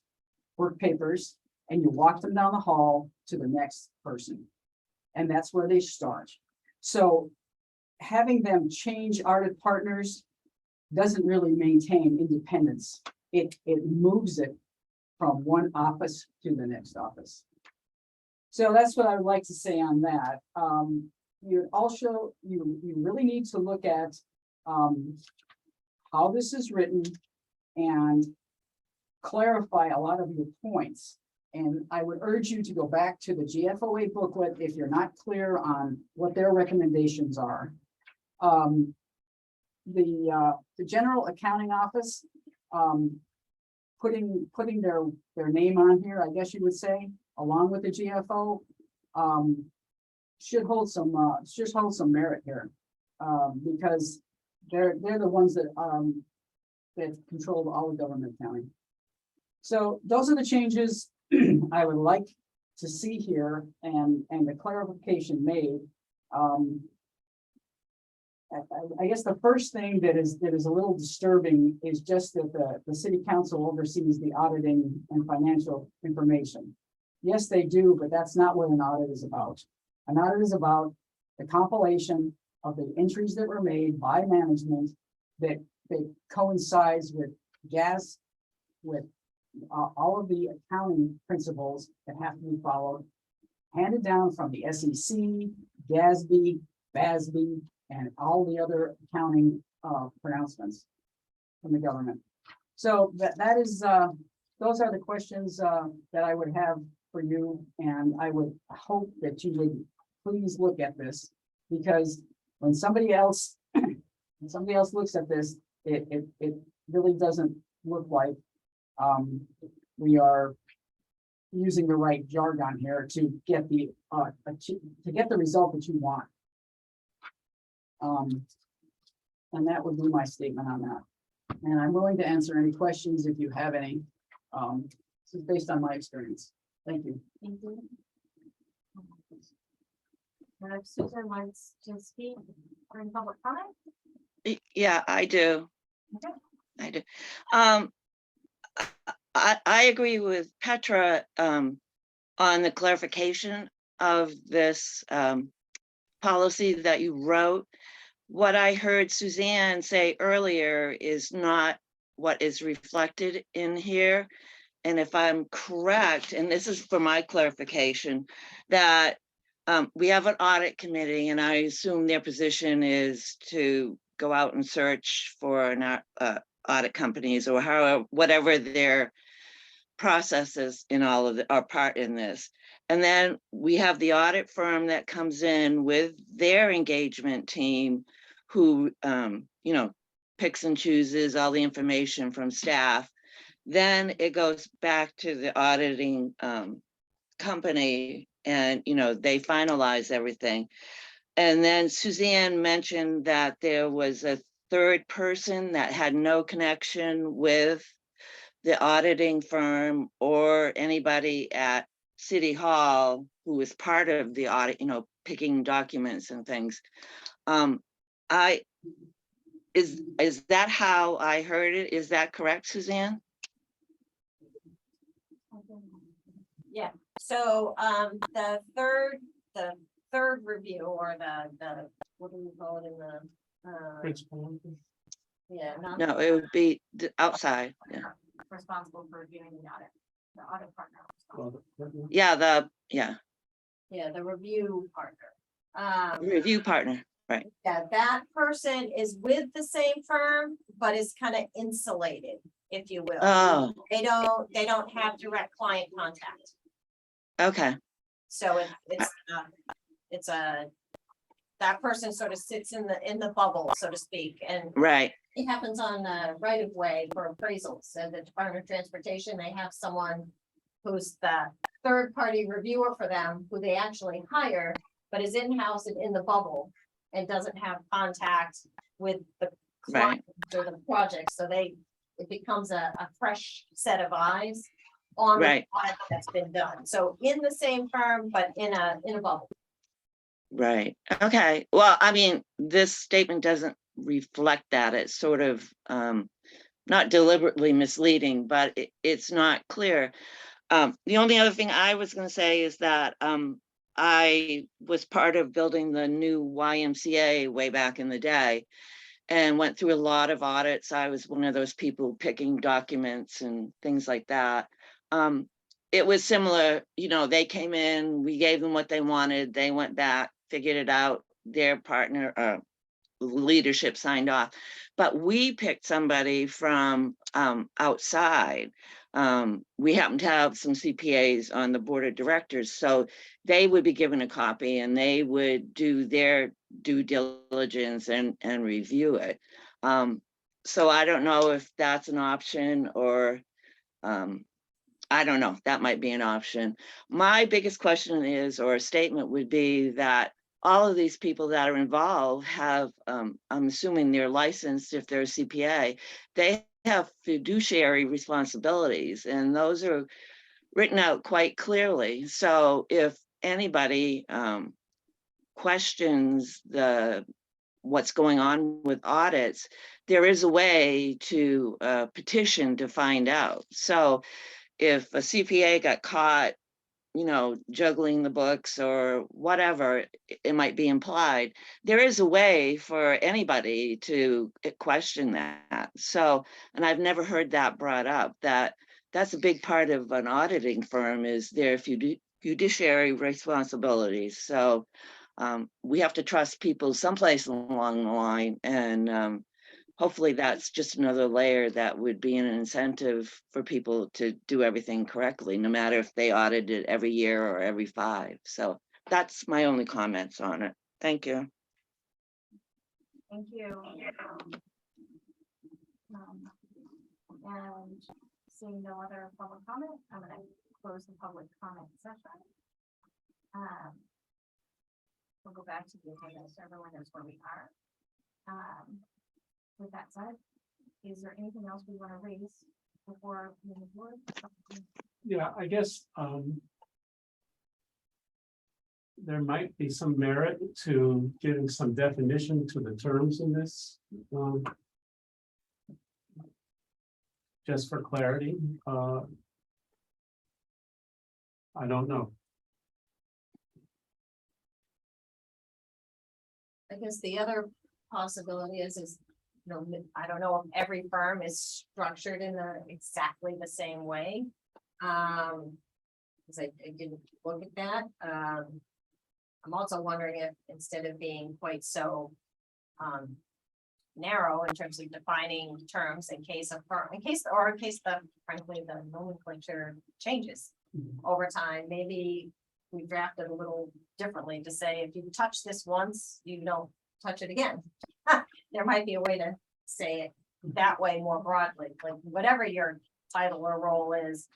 work papers and you walk them down the hall to the next person. And that's where they start. So having them change audit partners doesn't really maintain independence. It moves it from one office to the next office. So that's what I would like to say on that. You really need to look at how this is written and clarify a lot of your points. And I would urge you to go back to the GFOA booklet if you're not clear on what their recommendations are. The General Accounting Office, putting their name on here, I guess you would say, along with the GFO, should hold some merit here, because they're the ones that control all of government accounting. So those are the changes I would like to see here, and the clarification made. I guess the first thing that is a little disturbing is just that the city council oversees the auditing and financial information. Yes, they do, but that's not what an audit is about. An audit is about the compilation of the entries that were made by management that coincides with gas, with all of the accounting principles that have to be followed, handed down from the SEC, GASB, FASB, and all the other accounting pronouncements from the government. So that is, those are the questions that I would have for you, and I would hope that you would please look at this, because when somebody else looks at this, it really doesn't look like we are using the right jargon here to get the result that you want. And that would be my statement on that. And I'm willing to answer any questions if you have any. This is based on my experience. Thank you. Thank you. If Susan wants to speak during public comment? Yeah, I do. Okay. I do. I agree with Petra on the clarification of this policy that you wrote. What I heard Suzanne say earlier is not what is reflected in here. And if I'm correct, and this is for my clarification, that we have an audit committee, and I assume their position is to go out and search for an audit companies, or however, whatever their processes in all of our part in this. And then we have the audit firm that comes in with their engagement team, who picks and chooses all the information from staff. Then it goes back to the auditing company, and they finalize everything. And then Suzanne mentioned that there was a third person that had no connection with the auditing firm or anybody at City Hall who was part of the audit, picking documents and things. Is that how I heard it? Is that correct, Suzanne? Yeah, so the third review, or the what do we call it in the Principal. yeah, not No, it would be outside. Yeah, Responsible for reviewing the audit partner. Well, yeah, the review partner. review partner. Right. Yeah, that person is with the same firm, but is kind of insulated, if you will. Oh, They don't have direct client contact. okay. So it's that person sort of sits in the bubble, so to speak, and Right. it happens on right of way for appraisals. And the Department of Transportation, they have someone who's the third party reviewer for them, who they actually hire, but is in-house and in the bubble and doesn't have contact with the client or the project. So it becomes a fresh set of eyes on the Right. audit that's been done. So in the same firm, but in a bubble. Right. Okay. Well, I mean, this statement doesn't reflect that. It's sort of not deliberately misleading, but it's not clear. The only other thing I was going to say is that I was part of building the new YMCA way back in the day, and went through a lot of audits. I was one of those people picking documents and things like that. It was similar, they came in, we gave them what they wanted, they went back, figured it out, their partner, leadership signed off. But we picked somebody from outside. We happen to have some CPAs on the board of directors, so they would be given a copy and they would do their due diligence and review it. So I don't know if that's an option, or I don't know, that might be an option. My biggest question is, or statement would be, that all of these people that are involved have, I'm assuming they're licensed, if they're a CPA, they have fiduciary responsibilities, and those are written out quite clearly. So if anybody questions what's going on with audits, there is a way to petition to find out. So if a CPA got caught, juggling the books or whatever it might be implied, there is a way for anybody to question that. So, and I've never heard that brought up, that that's a big part of an auditing firm is their fiduciary responsibilities. So we have to trust people someplace along the line, and hopefully that's just another layer that would be an incentive for people to do everything correctly, no matter if they audit it every year or every 5. So that's my only comments on it. Thank you. Thank you. And seeing no other public comment, I'm gonna close the public comment session. We'll go back to the agenda so everyone knows where we are. With that said, is there anything else we want to raise before moving forward? Yeah, I guess, there might be some merit to giving some definition to the terms in this. Just for clarity, I don't know. I guess the other possibility is, you know, I don't know if every firm is structured in exactly the same way. Because I didn't look at that. I'm also wondering if instead of being quite so narrow in terms of defining terms in case the frankly, the nomenclature changes over time, maybe we draft it a little differently to say, if you touch this once, you don't touch it again. There might be a way to say it that way more broadly, like whatever your title or role is.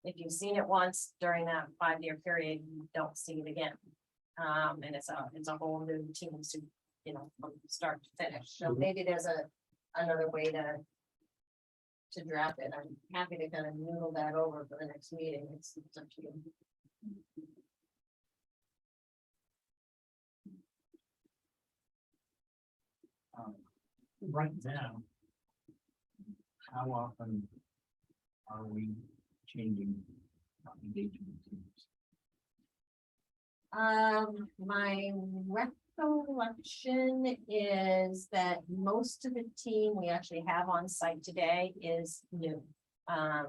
If you've seen it once during that 5-year period, you don't see it again. And it's a whole new team to, you know, from start to finish. So maybe there's another way to draft it. I'm happy to kind of noodle that over for the next meeting. It's up to you. Right now, how often are we changing engagement teams? My recollection is that most of the team we actually have on site today is new. I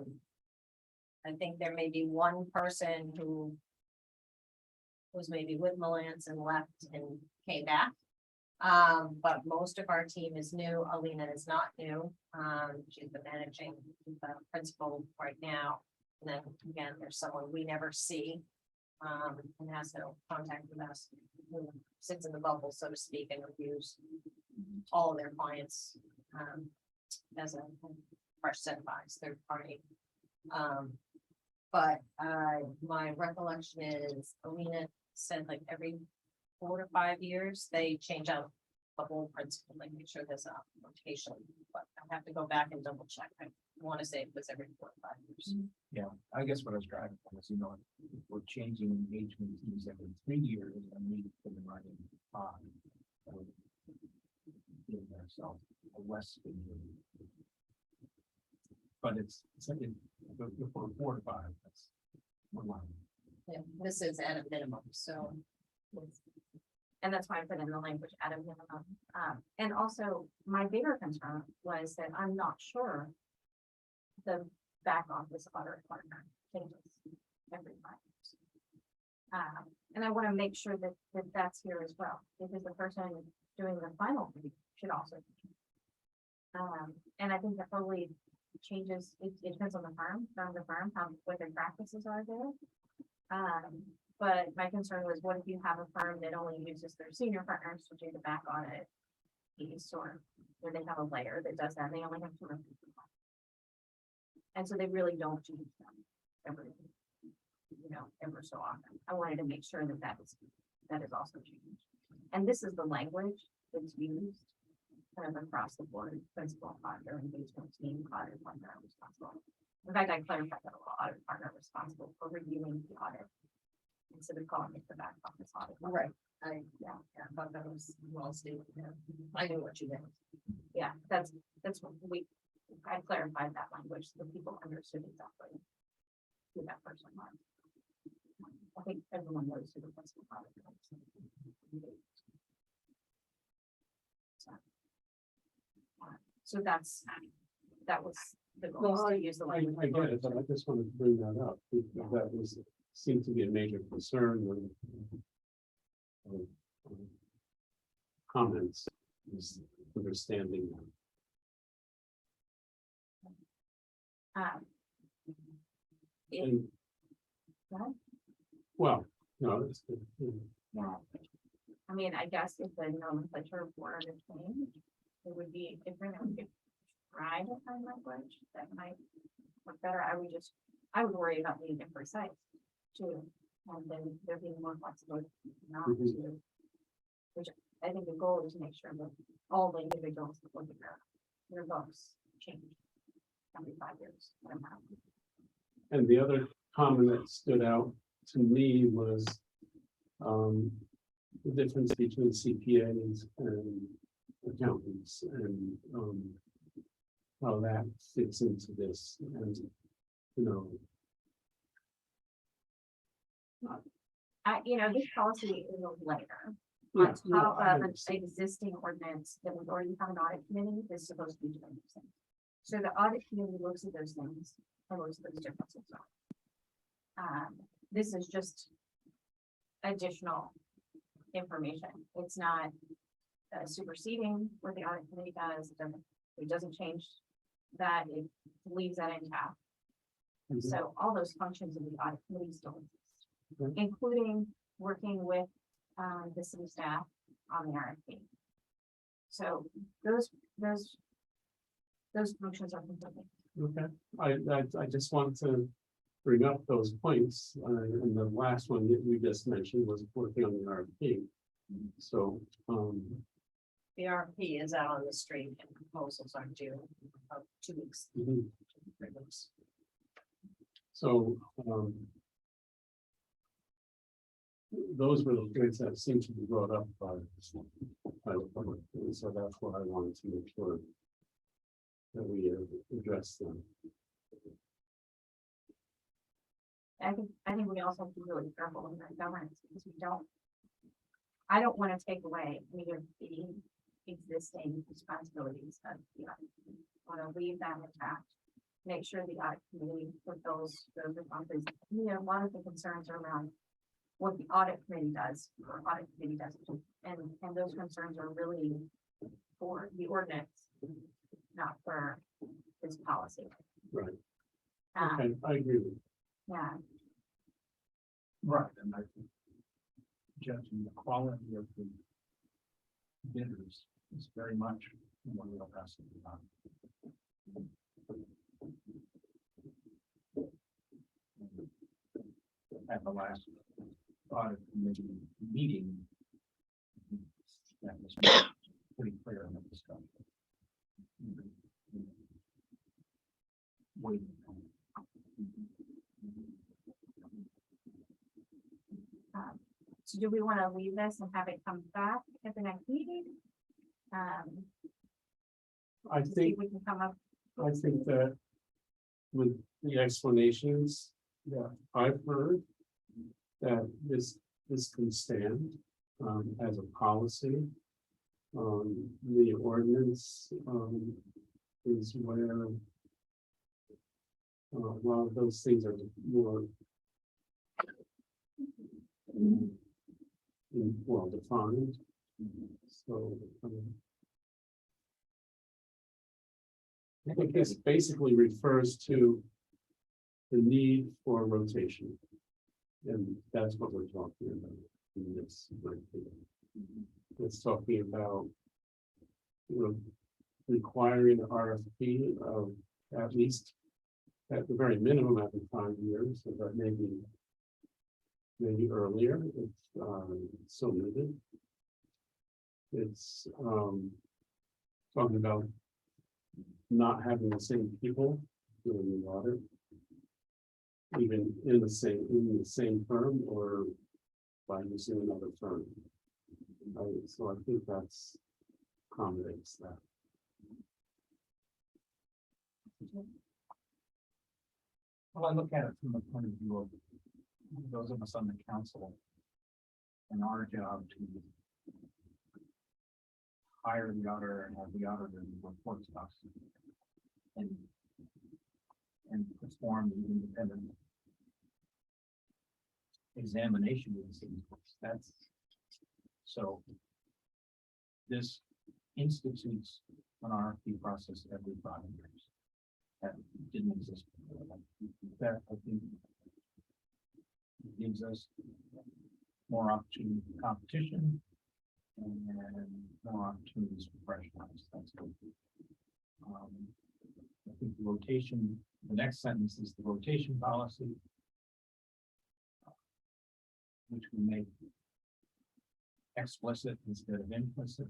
think there may be one person who was maybe with Malance and left and came back. But most of our team is new. Alina is not new. She's the managing principal right now. And then again, there's someone we never see. And has no contact with us, who sits in the bubble, so to speak, and reviews all of their clients as a fresh set of eyes, third party. But my recollection is Alina said like every 4 to 5 years, they change out the whole principle, like make sure there's a rotation, but I have to go back and double check. I want to say it was every 4 to 5 years. Yeah, I guess what I was driving at was, you know, if we're changing engagement teams every 3 years and we put them right in 5. that would give ourselves a less. But it's for 4 to 5, that's one line. Yeah, this is at a minimum, so. And that's why I put in the language at a minimum. And also, my bigger concern was that I'm not sure the back office audit partner changes every 5 years. And I want to make sure that that's here as well, because the person doing the final review should also. And I think that probably changes, it depends on the firm, how, what their practices are there. But my concern was, what if you have a firm that only uses their senior partners to do the back audit piece, or where they have a layer that does that, and they only have 2 or 3 people. And so they really don't use them every, ever so often. I wanted to make sure that that is also changed. And this is the language that's used kind of across the board: principal, auditor, engagement team, audit partner responsible. In fact, I clarified that audit partner responsible for reviewing the audit, instead of calling it the back office audit. Right. I thought that was well stated. Yeah. I knew what you meant. Yeah, that's what I clarified that language so that people understood exactly who that person was. I think everyone knows who the principal auditor is. So that was the goal is Well, to use the I language. get it, but I just wanted to bring that up, because that was, seemed to be a major concern when. Comments, is understanding. Um, it- And, Go well, no, it's, Yeah. I mean, I guess if the nomenclature were to change, it would be different, and we could try to find language that might work better. I would worry about being imprecise too. And then there being more flexibility not to. Which I think the goal is to make sure that all the individuals that look at their books change every 5 years. somehow. and the other comment that stood out to me was. The difference between CPAs and accountants and, how that fits into this and, you know. This policy is a layer. Yeah, On no, top I of an understand. existing ordinance that we already have an audit committee is supposed to be doing those things. So the audit committee looks at those things and looks at those differences. This is just additional information. It's not superseding what the audit committee does. It doesn't change that. It leaves that intact. Mhm. So all those functions of the audit committee still exist, Okay. including working with the city staff on the RFP. So those functions are completely. Okay, I just wanted to bring up those points, and the last one that we just mentioned was working on the RFP. So, The RFP is out on the street and proposals are due about 2 weeks. mhm. 3 weeks. So, those were the points that seemed to be brought up by the public, and so that's what I wanted to make sure that we address them. I think we also have to be really careful in our governance because I don't want to take away any of the existing responsibilities of the audit committee. I want to leave that intact. Make sure the audit committee fulfills those responsibilities. A lot of the concerns are around what the audit committee does or audit committee doesn't. And those concerns are really for the ordinance, not for this policy. Right, Um, okay, I agree with you. yeah, Right, and I think judging the quality of the bidders is very much what we're asking about. At the last audit committee meeting, that was pretty clear in the discussion. Waiting. so do we want to leave this and have it come back at the next meeting? I To see think if we can come up, I think that with the explanations that I've heard, that this can stand as a policy. The ordinance is where a lot of those things are more well defined. So I think this basically refers to the need for rotation. And that's what we're talking about in this right here. It's talking about, requiring an RFP of at least, at the very minimum, after 5 years, but maybe earlier, if so needed. It's talking about not having the same people doing the audit, even in the same firm or by using another firm. So I think that's accommodates that. Well, I look at it from the point of view of those of us on the council and our job to hire the auditor and have the auditor report to us. And and perform the independent examination of the city's works. That's so. This institutes an RFP process every 5 years. That didn't exist before. That I think gives us more opportunity for competition and more opportunities for fresh eyes. That's good. I think the rotation, the next sentence is the rotation policy, which we make explicit instead of implicit.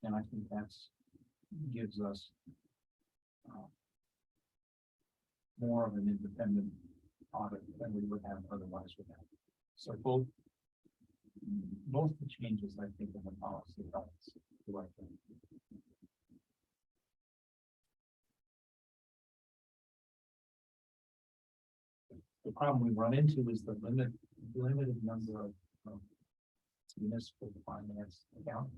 And I think that's gives us more of an independent audit than we would have otherwise without. So both the changes, I think, in the policy helps the right thing. The problem we run into is the limited number of municipal finance accountants.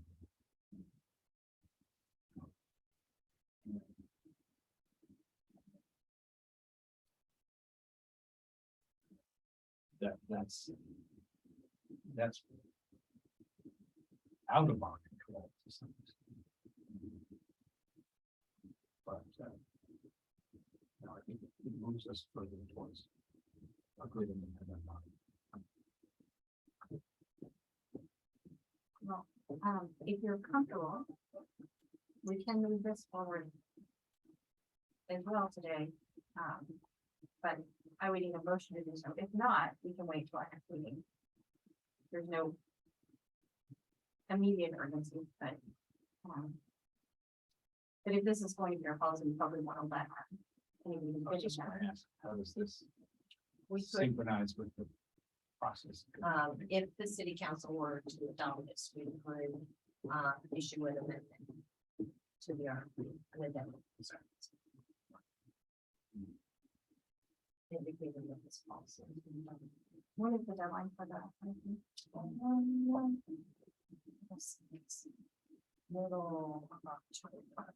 That's out of our control to some extent. But no, I think it moves us further towards a good independent model. Well, if you're comfortable, we can move this forward as well today. But I would need a motion to do so. If not, we can wait till our next meeting. There's no immediate urgency, but if this is going to be our policy, we probably want to let. I was just gonna ask, how does this We could, synchronize with the process? if the city council were to adopt this, we could, issue an amendment to the RFP, an addendum. Sorry. Indicating that this policy. What is the deadline for that? It's Middle of October.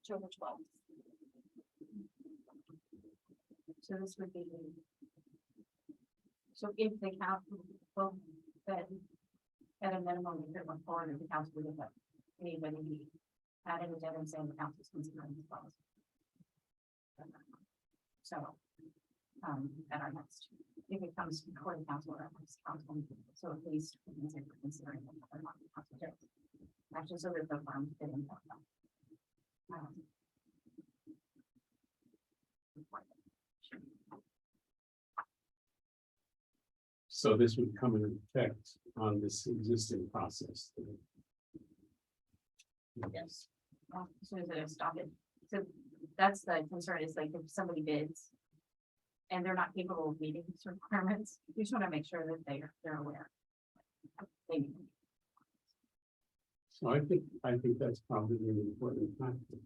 October 12th. So this would be. So if the council, well, then at a minimum, we could look forward to the council would have anybody be added a dead and saying the council's considering this policy. So, at our next, if it comes before the council or our next council, meeting, so at least we can say we're considering it, or not the council does. Actually, so that the farm fit in. So this would come into effect on this existing process. Yes. As soon as it is stopped. So that's the concern is like if somebody bids. And they're not capable of meeting these requirements, we just want to make sure that they're aware. So I think that's probably an important factor.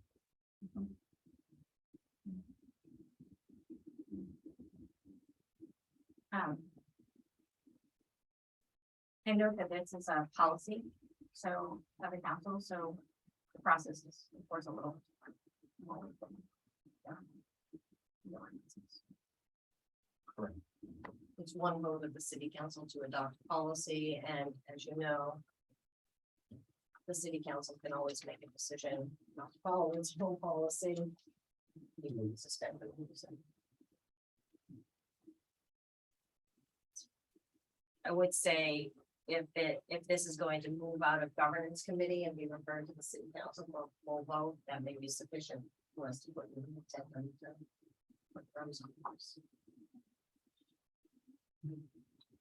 I note that this is a policy, so of the council, so the process is of course a little. more than, the ordinances. Correct. It's one vote of the city council to adopt policy, and as you know, the city council can always make a decision not to follow its own policy. You can suspend the rules. I would say if this is going to move out of governance committee and be referred to the city council for full vote, that may be sufficient for us to put in the intent and put terms on this.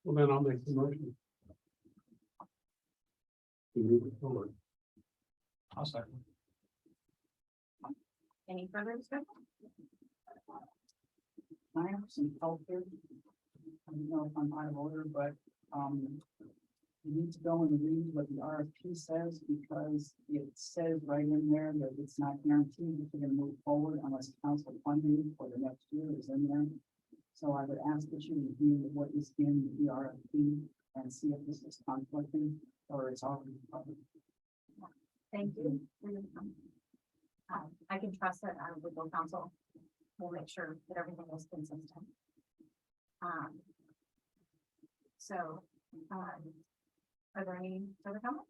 Well, then I'll make the motion. To move it forward. I'll second. Any further discussion? I have some help here. I don't know if I'm out of order, but, you need to go and read what the RFP says, because it says right in there that it's not guaranteed that you're gonna move forward unless council funding for the next year is in there. So I would ask that you review what is in the RFP and see if this is conflicting or it's already covered. Thank you. I can trust that our legal counsel will make sure that everything is consistent. So, are there any further comments?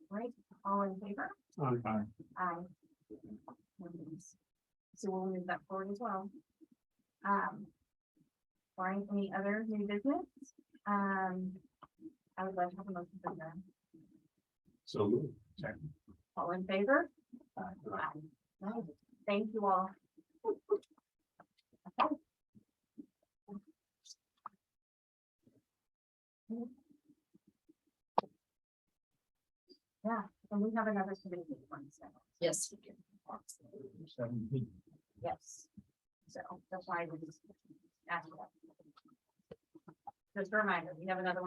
Right, all in favor? Aye. So we'll move that forward as well. Or any other new business? I would like to have a motion for that. So moved. All in favor? Aye. Thank you all. Yeah, and we have another committee one, so, Yes, we can. 17. yes. So that's why we just asked that. Just a reminder, we have another one.